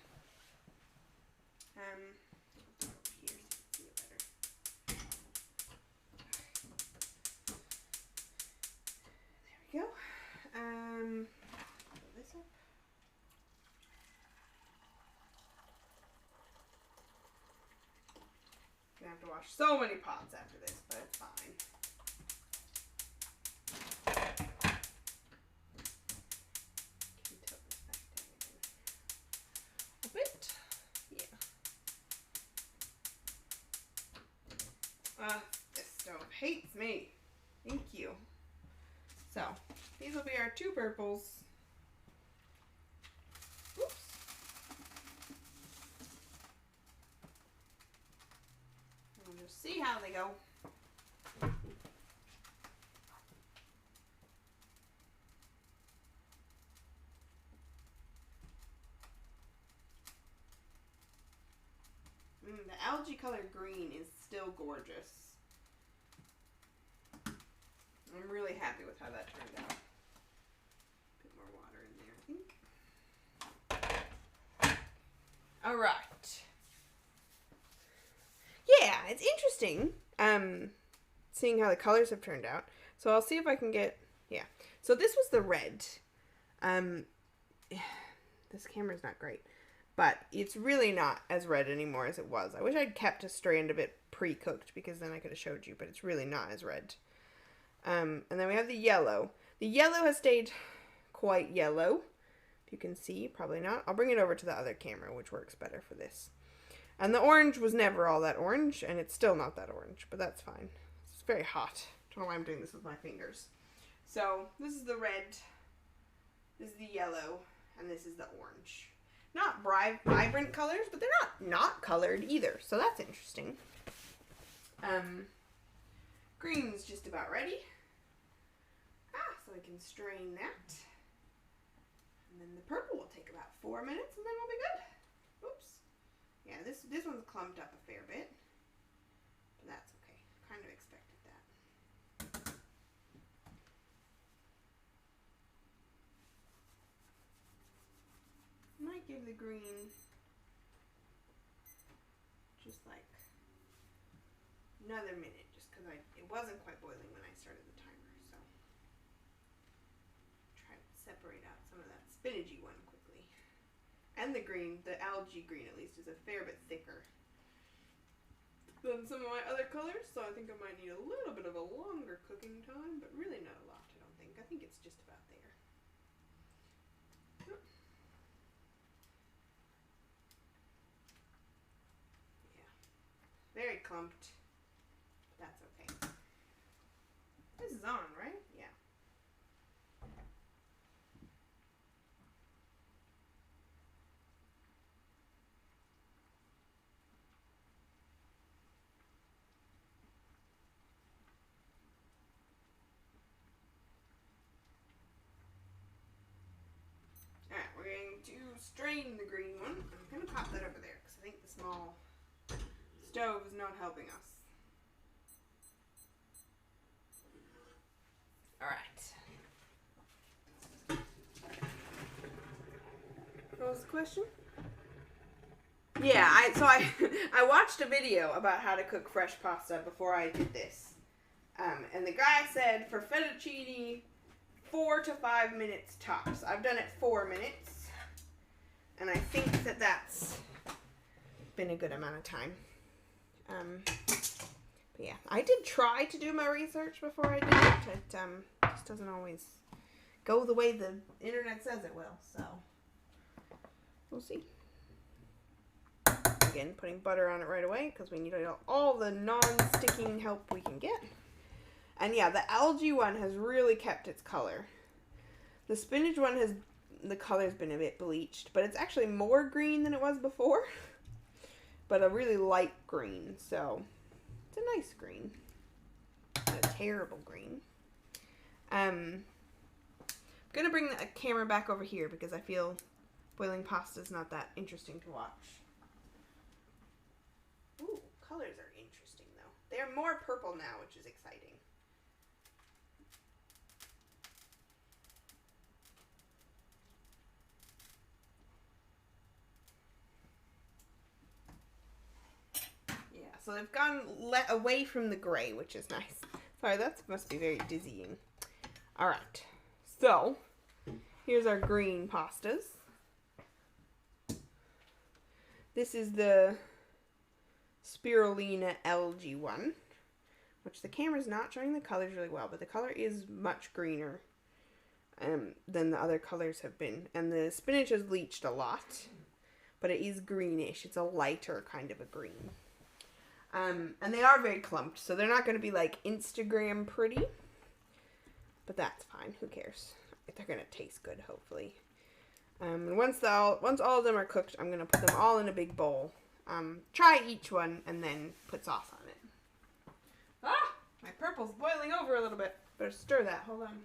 Here, so you can see it better. There we go. Put this up. Gonna have to wash so many pots after this, but it's fine. This stove hates me. Thank you. So, these will be our 2 purples. Oops. see how they go. The algae colored green is still gorgeous. I'm really happy with how that turned out. Put more water in there, I think. All right. Yeah, it's interesting seeing how the colors have turned out. So I'll see if I can get, yeah. So this was the red. This camera's not great. But it's really not as red anymore as it was. I wish I'd kept a strand of it pre-cooked because then I could have showed you, but it's really not as red. And then we have the yellow. The yellow has stayed quite yellow. If you can see, probably not. I'll bring it over to the other camera, which works better for this. And the orange was never all that orange, and it's still not that orange, but that's fine. It's very hot. I don't know why I'm doing this with my fingers. So this is the red, this is the yellow, and this is the orange. Not vibrant colors, but they're not colored either, so that's interesting. Green's just about ready. So I can strain that. And then the purple will take about 4 minutes, and then we'll be good. Oops. Yeah, this one's clumped up a fair bit, but that's okay. Kind of expected that. Might give the green just like another minute, just because it wasn't quite boiling when I started the timer, so try to separate out some of that spinachy one quickly. And the green, the algae green at least, is a fair bit thicker than some of my other colors, so I think I might need a little bit of a longer cooking time, but really not a lot, I don't think. I think it's just about there. Very clumped. That's okay. This is on, right? Yeah. Alright, we're going to strain the green one. I'm going to pop that over there because I think the small stove is not helping us. All right. What was the question? Yeah, I watched a video about how to cook fresh pasta before I did this, and the guy said for fettuccine, 4 to 5 minutes tops. I've done it 4 minutes, and I think that that's been a good amount of time. But yeah, I did try to do my research before I did it. It just doesn't always go the way the internet says it will, so we'll see. Again, putting butter on it right away because we need all the non-sticking help we can get. And yeah, the algae one has really kept its color. The spinach one the color's been a bit bleached, but it's actually more green than it was before. But a really light green, so it's a nice green. Not a terrible green. I'm gonna bring the camera back over here because I feel boiling pasta is not that interesting to watch. Ooh, colors are interesting though. They're more purple now, which is exciting. So they've gone away from the gray, which is nice. Sorry, that must be very dizzying. All right, so here's our green pastas. This is the spirulina algae one, which the camera's not showing the colors really well, but the color is much greener than the other colors have been. And the spinach has bleached a lot, but it is greenish. It's a lighter kind of a green. And they are very clumped, so they're not going to be like Instagram pretty, but that's fine. Who cares? They're going to taste good, hopefully. And once all of them are cooked, I'm going to put them all in a big bowl. Try each one and then put sauce on it. purple's boiling over a little bit. Better stir that. Hold on.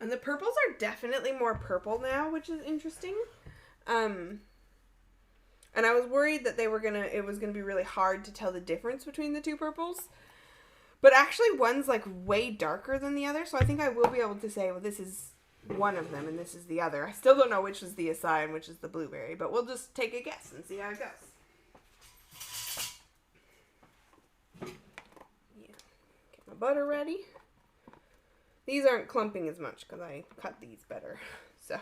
And the purples are definitely more purple now, which is interesting. And I was worried that it was gonna be really hard to tell the difference between the two purples. But actually one's like way darker than the other, so I think I will be able to say, well, this is one of them and this is the other. I still don't know which is the acai and which is the blueberry, but we'll just take a guess and see how it goes. Yeah. Get my butter ready. These aren't clumping as much because I cut these better. So,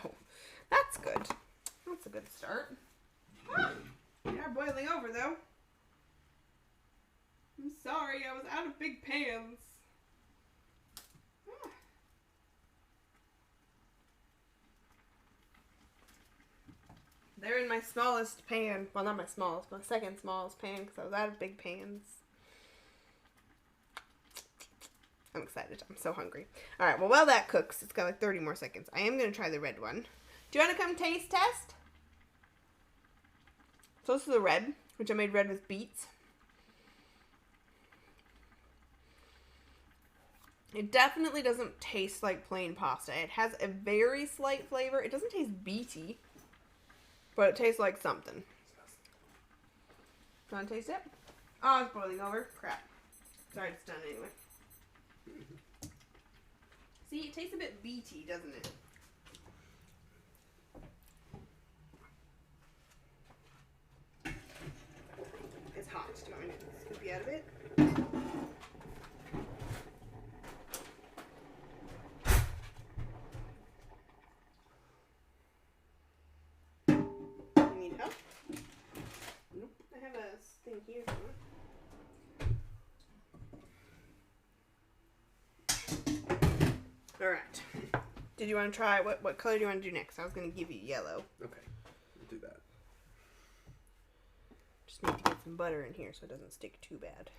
that's good. That's a good start. They are boiling over, though. I'm sorry, I was out of big pans. They're in my smallest pan. Well, not my smallest, my second smallest pan because I was out of big pans. I'm excited. I'm so hungry. All right. Well, while that cooks, it's got like 30 more seconds. I am going to try the red one. Do you want to come taste test? So this is the red, which I made red with beets. It definitely doesn't taste like plain pasta. It has a very slight flavor. It doesn't taste beety, but it tastes like something. Do you want to taste it? Oh, it's boiling over. Crap. Sorry, it's done anyway. See, it tastes a bit beety, doesn't it? It's hot. Do you want me to scoop you out of it? You need help? Nope. I have a thing here. Alright. Did you want to try, what color do you want to do next? I was going to give you yellow. Okay, we'll do that. Just need to get some butter in here so it doesn't stick too bad.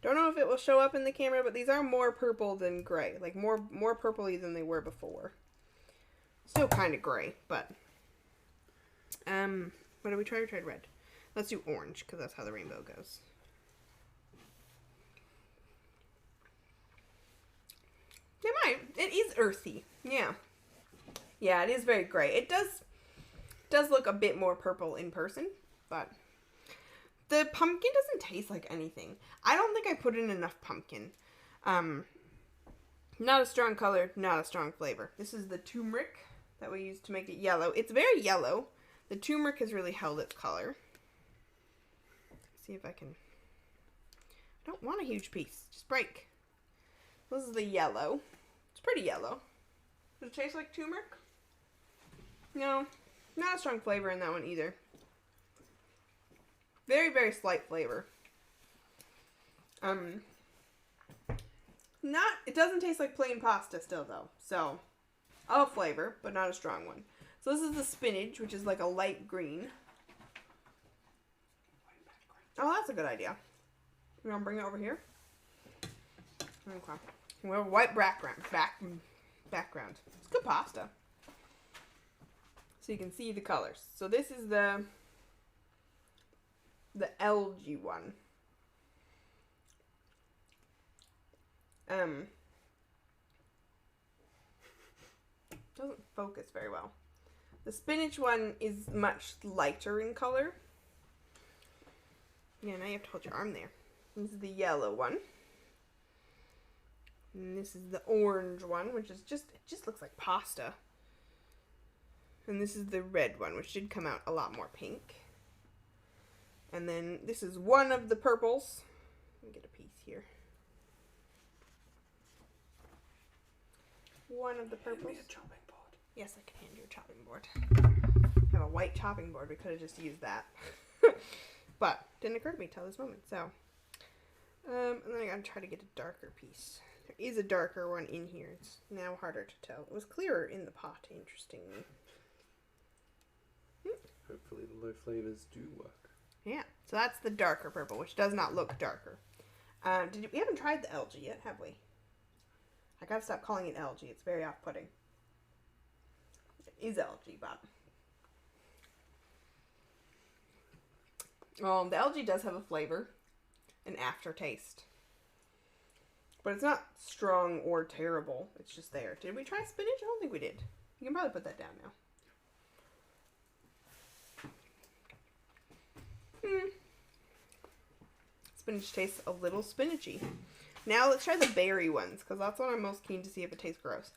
Don't know if it will show up in the camera, but these are more purple than gray. Like more purpley than they were before. Still kind of gray, but... what did we try? We tried red. Let's do orange, because that's how the rainbow goes. They might. It is earthy. Yeah. Yeah, it is very gray. It does look a bit more purple in person, but the pumpkin doesn't taste like anything. I don't think I put in enough pumpkin. Not a strong color, not a strong flavor. This is the turmeric that we use to make it yellow. It's very yellow. The turmeric has really held its color. Let's see if I can... I don't want a huge piece. Just break. This is the yellow. It's pretty yellow. Does it taste like turmeric? No. Not a strong flavor in that one either. Very, very slight flavor. It doesn't taste like plain pasta still though. So, a flavor, but not a strong one. So this is the spinach, which is like a light green. Oh, that's a good idea. You want to bring it over here? Okay. We have a white background. It's good pasta. So you can see the colors. So this is the algae one. Doesn't focus very well. The spinach one is much lighter in color. Yeah, now you have to hold your arm there. This is the yellow one. And this is the orange one, which is it just looks like pasta. And this is the red one, which did come out a lot more pink. And then this is one of the purples. Let me get a piece here. One of the purples. Hand me a chopping board. Yes, I can hand you a chopping board. I have a white chopping board. We could have just used that. But didn't occur to me till this moment. So, and then I gotta try to get a darker piece. There is a darker one in here. It's now harder to tell. It was clearer in the pot, interestingly. Hopefully the low flavors do work. Yeah, so that's the darker purple, which does not look darker. We haven't tried the algae yet, have we? I gotta stop calling it algae. It's very off-putting. It is algae, but... the algae does have a flavor, an aftertaste. But it's not strong or terrible. It's just there. Did we try spinach? I don't think we did. You can probably put that down now. Spinach tastes a little spinachy. Now let's try the berry ones, because that's what I'm most keen to see if it tastes gross.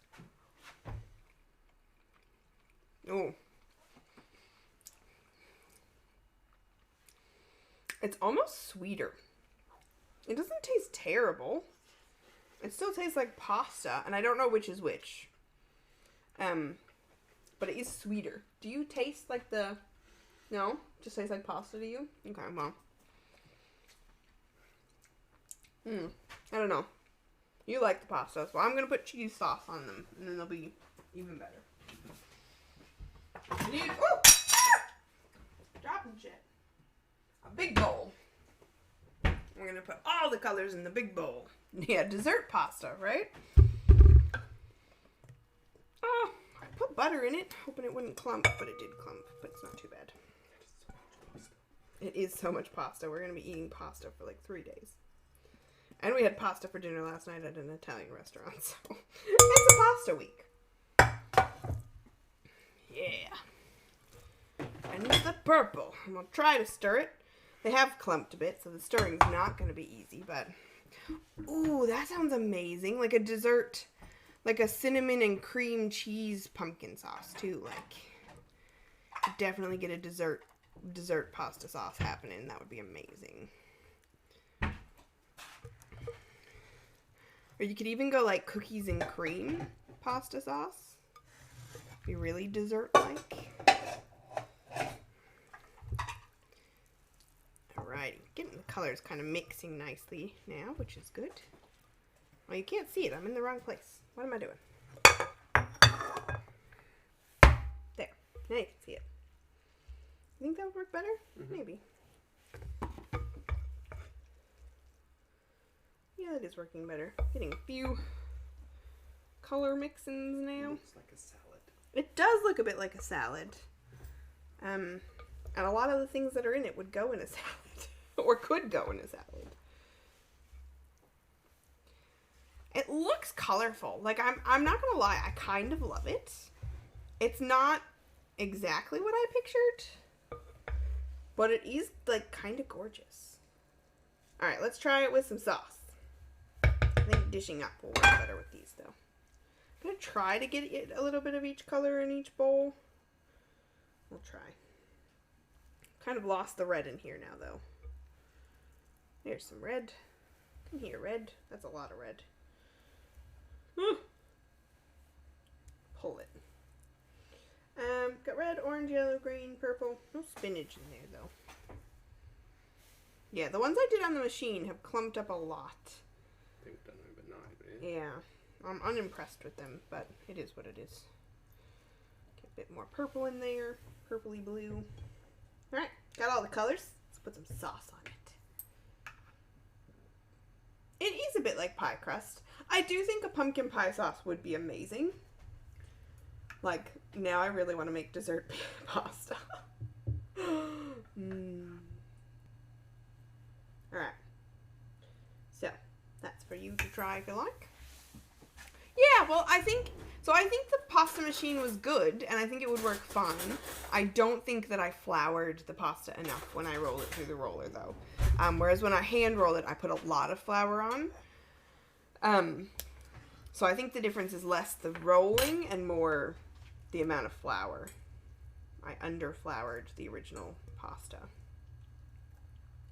Ooh. It's almost sweeter. It doesn't taste terrible. It still tastes like pasta, and I don't know which is which. But it is sweeter. Do you taste like the... No? Just tastes like pasta to you? Okay, well. I don't know. You like the pasta, so I'm going to put cheese sauce on them, and then they'll be even better. We need... Oh! Dropping shit. A big bowl. We're going to put all the colors in the big bowl. Yeah, dessert pasta, right? Oh, I put butter in it, hoping it wouldn't clump, but it did clump, but it's not too bad. It is so much pasta. We're going to be eating pasta for like 3 days. And we had pasta for dinner last night at an Italian restaurant, so it's a pasta week. Yeah. And the purple. And we'll try to stir it. They have clumped a bit, so the stirring's not going to be easy, but... Ooh, that sounds amazing. Like a dessert, like a cinnamon and cream cheese pumpkin sauce, too. Like, definitely get a dessert pasta sauce happening. That would be amazing. Or you could even go like cookies and cream pasta sauce. Be really dessert-like. Alrighty, getting the colors kind of mixing nicely now, which is good. Oh, you can't see it. I'm in the wrong place. What am I doing? There. Now you can see it. You think that would work better? Mm-hmm. Maybe. Yeah, it is working better. Getting a few color mix-ins now. It looks like a salad. It does look a bit like a salad. And a lot of the things that are in it would go in a salad. Or could go in a salad. It looks colorful. Like, I'm not gonna lie, I kind of love it. It's not exactly what I pictured. But it is, like, kind of gorgeous. Alright, let's try it with some sauce. I think dishing up will work better with these, though. I'm gonna try to get a little bit of each color in each bowl. We'll try. Kind of lost the red in here now, though. There's some red. Come here, red. That's a lot of red. Pull it. Got red, orange, yellow, green, purple. No spinach in there, though. Yeah, the ones I did on the machine have clumped up a lot. I think we've done a bit now, yeah. I'm unimpressed with them, but it is what it is. Get a bit more purple in there. Purpley blue. Alright, got all the colors. Let's put some sauce on it. It is a bit like pie crust. I do think a pumpkin pie sauce would be amazing. Like, now I really want to make dessert pasta. Alright. So, that's for you to try if you like. Yeah, well, I think the pasta machine was good, and I think it would work fine. I don't think that I floured the pasta enough when I rolled it through the roller, though. Whereas when I hand roll it, I put a lot of flour on. So I think the difference is less the rolling and more the amount of flour. I under-floured the original pasta.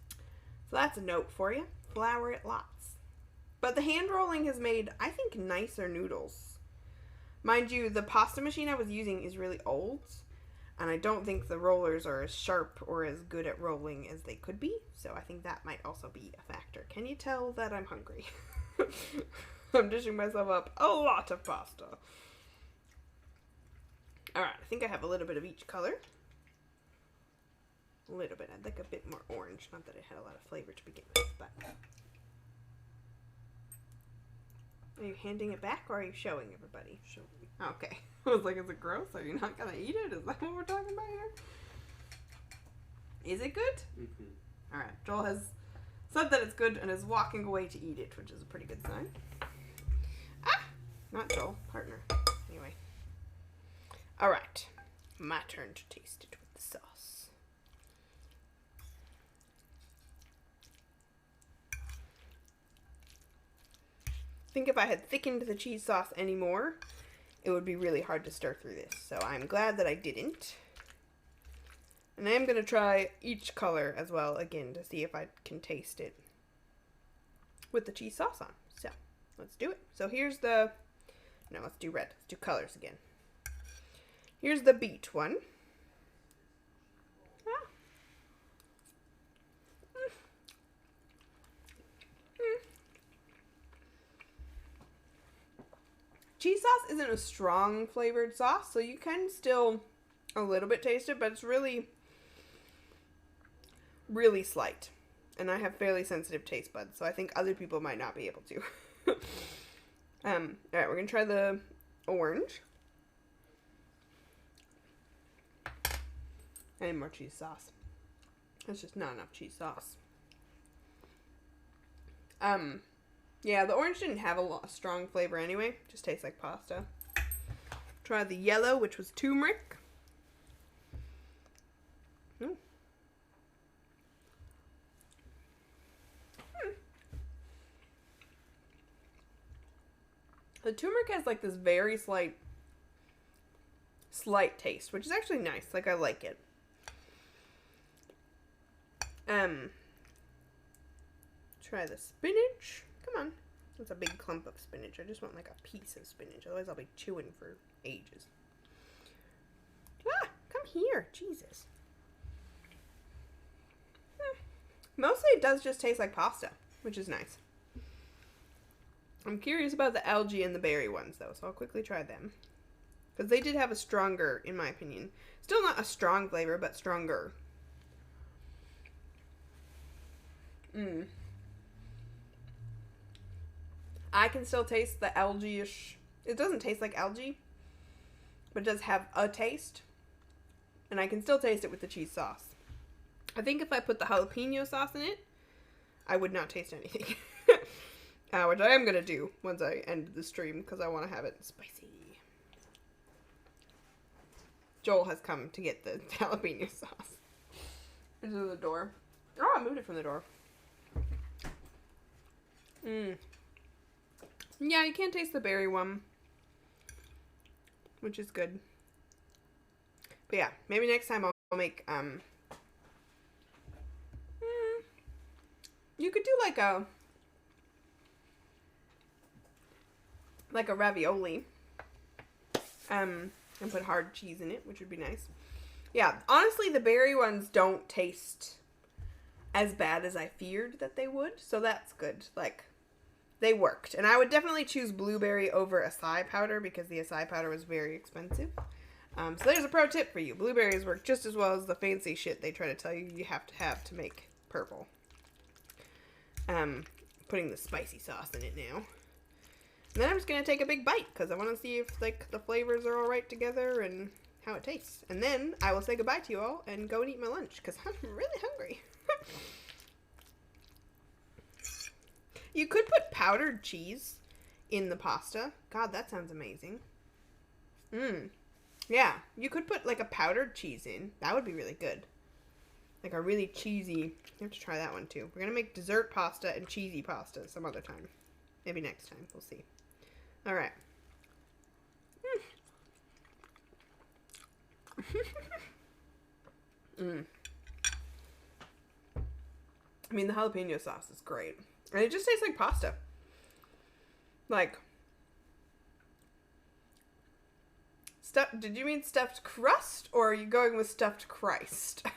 So that's a note for you. Flour it lots. But the hand rolling has made, I think, nicer noodles. Mind you, the pasta machine I was using is really old, and I don't think the rollers are as sharp or as good at rolling as they could be, so I think that might also be a factor. Can you tell that I'm hungry? I'm dishing myself up a lot of pasta. Alright, I think I have a little bit of each color. A little bit. I'd like a bit more orange. Not that it had a lot of flavor to begin with, but... Are you handing it back, or are you showing everybody? Showing. Okay. I was like, is it gross? Are you not gonna eat it? Is that what we're talking about here? Is it good? Mm-hmm. Alright. Joel has said that it's good and is walking away to eat it, which is a pretty good sign. Ah! Not Joel. Partner. Anyway. Alright. My turn to taste it with the sauce. I think if I had thickened the cheese sauce anymore, it would be really hard to stir through this. So I'm glad that I didn't. And I am going to try each color as well again to see if I can taste it with the cheese sauce on. So let's do it. So here's the... No, let's do red. Let's do colors again. Here's the beet one. Ah. Cheese sauce isn't a strong flavored sauce, so you can still a little bit taste it, but it's really, really slight. And I have fairly sensitive taste buds, so I think other people might not be able to. Alright, we're gonna try the orange. I need more cheese sauce. That's just not enough cheese sauce. Yeah, the orange didn't have a strong flavor anyway. Just tastes like pasta. Try the yellow, which was turmeric. Ooh. The turmeric has like this very slight taste, which is actually nice. Like, I like it. Try the spinach. Come on. That's a big clump of spinach. I just want like a piece of spinach. Otherwise I'll be chewing for ages. Ah, come here. Jesus. Mostly it does just taste like pasta, which is nice. I'm curious about the algae and the berry ones though, so I'll quickly try them. Because they did have a stronger, in my opinion. Still not a strong flavor, but stronger. I can still taste the algae-ish. It doesn't taste like algae, but it does have a taste. And I can still taste it with the cheese sauce. I think if I put the jalapeno sauce in it, I would not taste anything. Which I am going to do once I end the stream, because I want to have it spicy. Joel has come to get the jalapeno sauce. Into the door. Oh, I moved it from the door. Yeah, you can't taste the berry one, which is good. But yeah, maybe next time I'll make, you could do like a ravioli, and put hard cheese in it, which would be nice. Yeah, honestly, the berry ones don't taste as bad as I feared that they would, so that's good. Like, they worked. And I would definitely choose blueberry over acai powder because the acai powder was very expensive. So there's a pro tip for you. Blueberries work just as well as the fancy shit they try to tell you you have to make purple. Putting the spicy sauce in it now. And then I'm just going to take a big bite because I want to see if like the flavors are all right together and how it tastes. And then I will say goodbye to you all and go and eat my lunch because I'm really hungry. You could put powdered cheese in the pasta. God, that sounds amazing. Yeah, you could put like a powdered cheese in. That would be really good. Like a really cheesy... You have to try that one too. We're going to make dessert pasta and cheesy pasta some other time. Maybe next time. We'll see. Alright. I mean, the jalapeno sauce is great. And it just tastes like pasta. Like... Did you mean stuffed crust? Or are you going with stuffed Christ?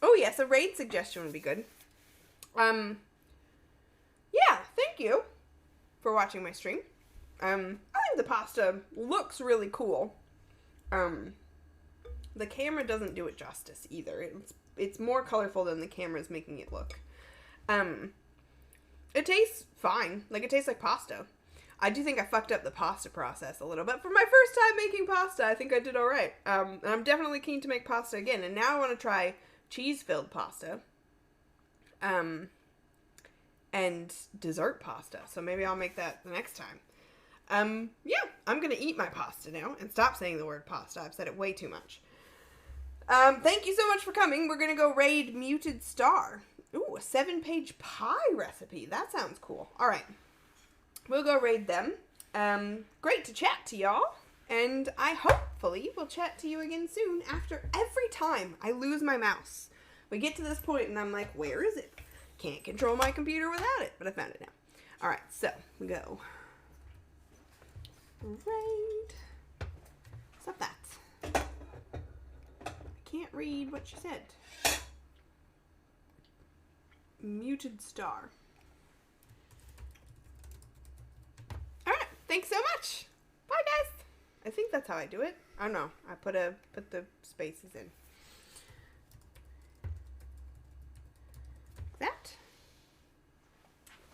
Oh, yes. A raid suggestion would be good. Yeah. Thank you for watching my stream. I think the pasta looks really cool. The camera doesn't do it justice either. It's more colorful than the camera is making it look. It tastes fine. Like, it tastes like pasta. I do think I fucked up the pasta process a little bit. For my first time making pasta, I think I did alright. And I'm definitely keen to make pasta again. And now I want to try cheese-filled pasta. And dessert pasta. So maybe I'll make that the next time. Yeah, I'm going to eat my pasta now and stop saying the word pasta. I've said it way too much. Thank you so much for coming. We're going to go raid Muted Star. Ooh, a 7-page pie recipe. That sounds cool. All right. We'll go raid them. Great to chat to y'all. And I hopefully will chat to you again soon after every time I lose my mouse. We get to this point and I'm like, where is it? Can't control my computer without it. But I found it now. All right, so we go. Raid. Stop that. I can't read what she said. Muted Star. Alright, thanks so much. Bye, guys. I think that's how I do it. I don't know. I put the spaces in. That?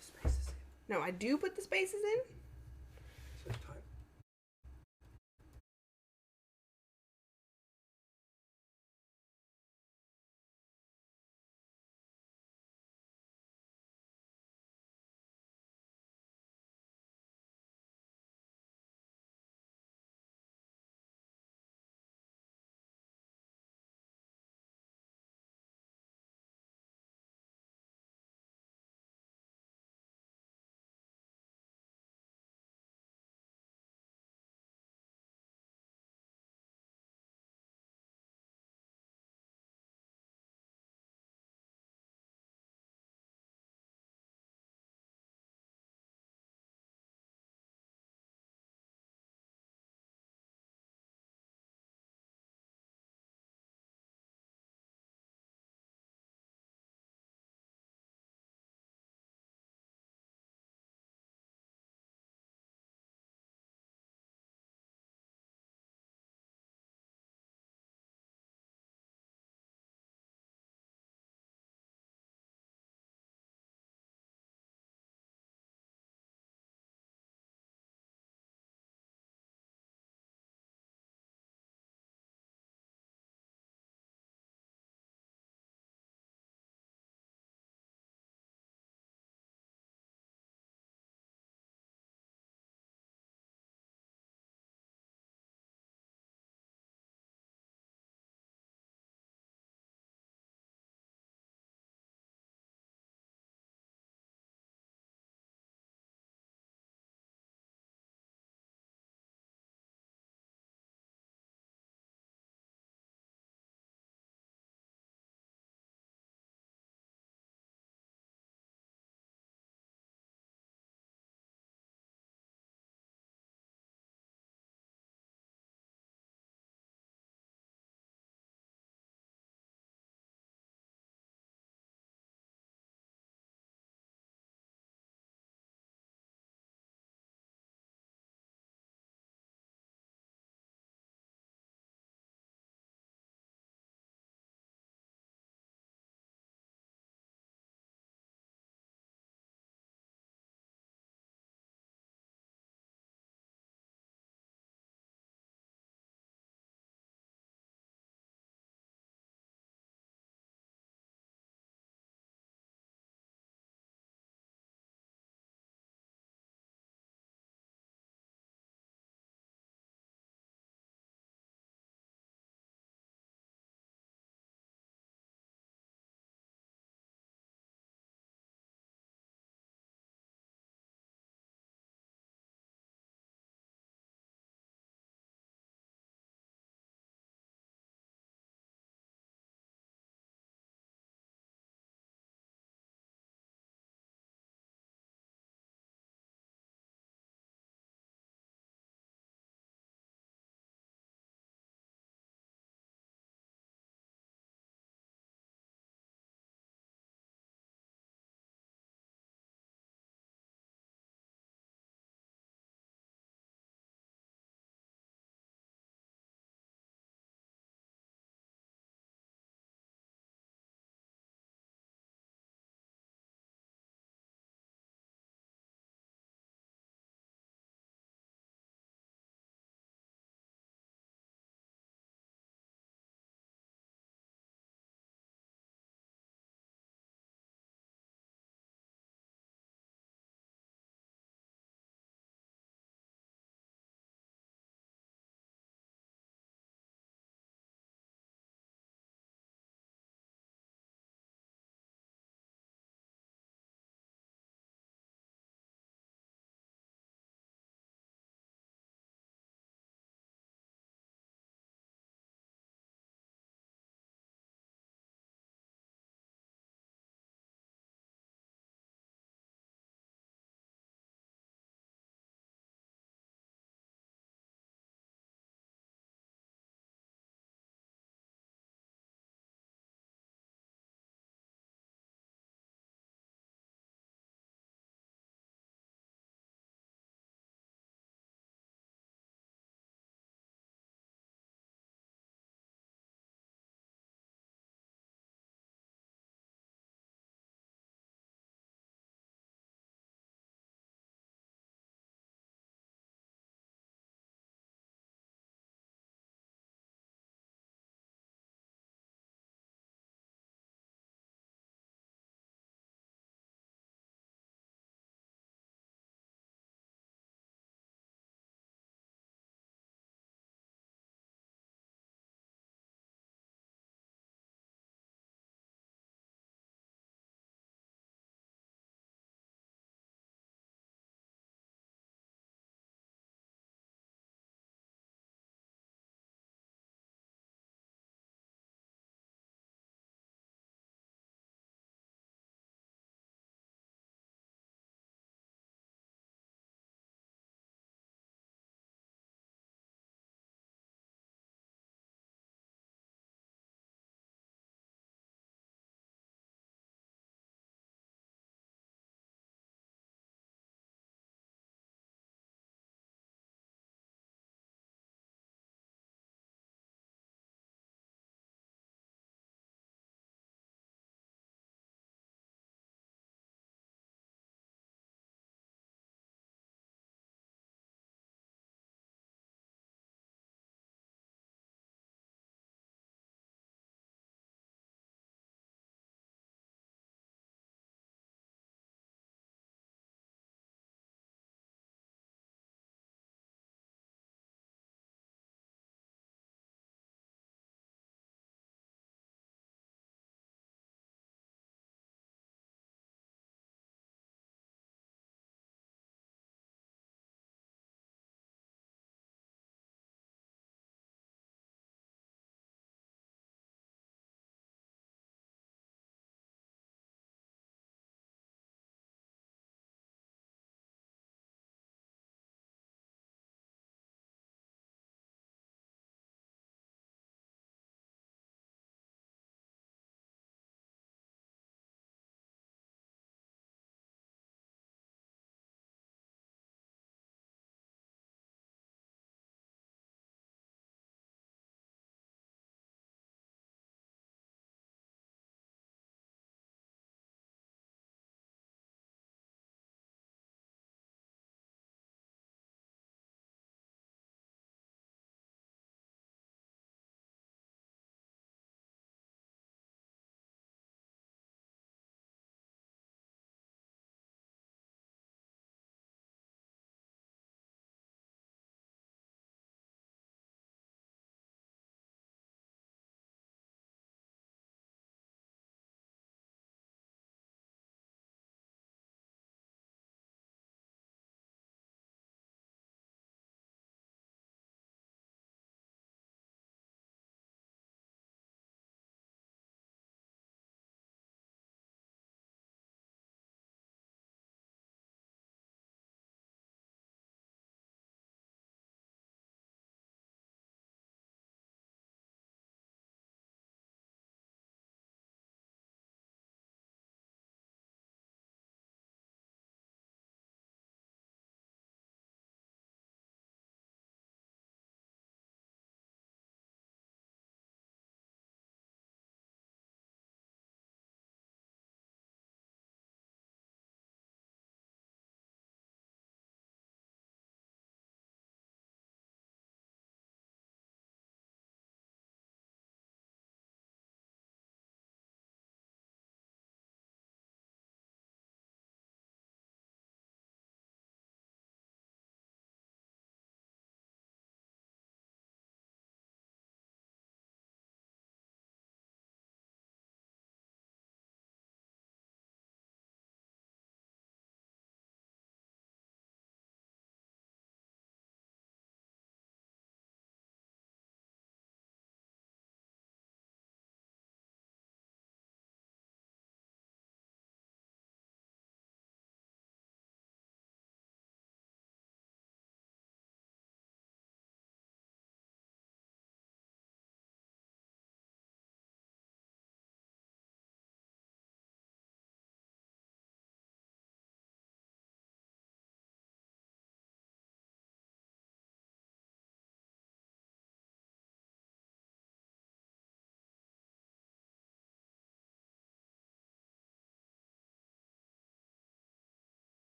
Spaces in. No, I do put the spaces in.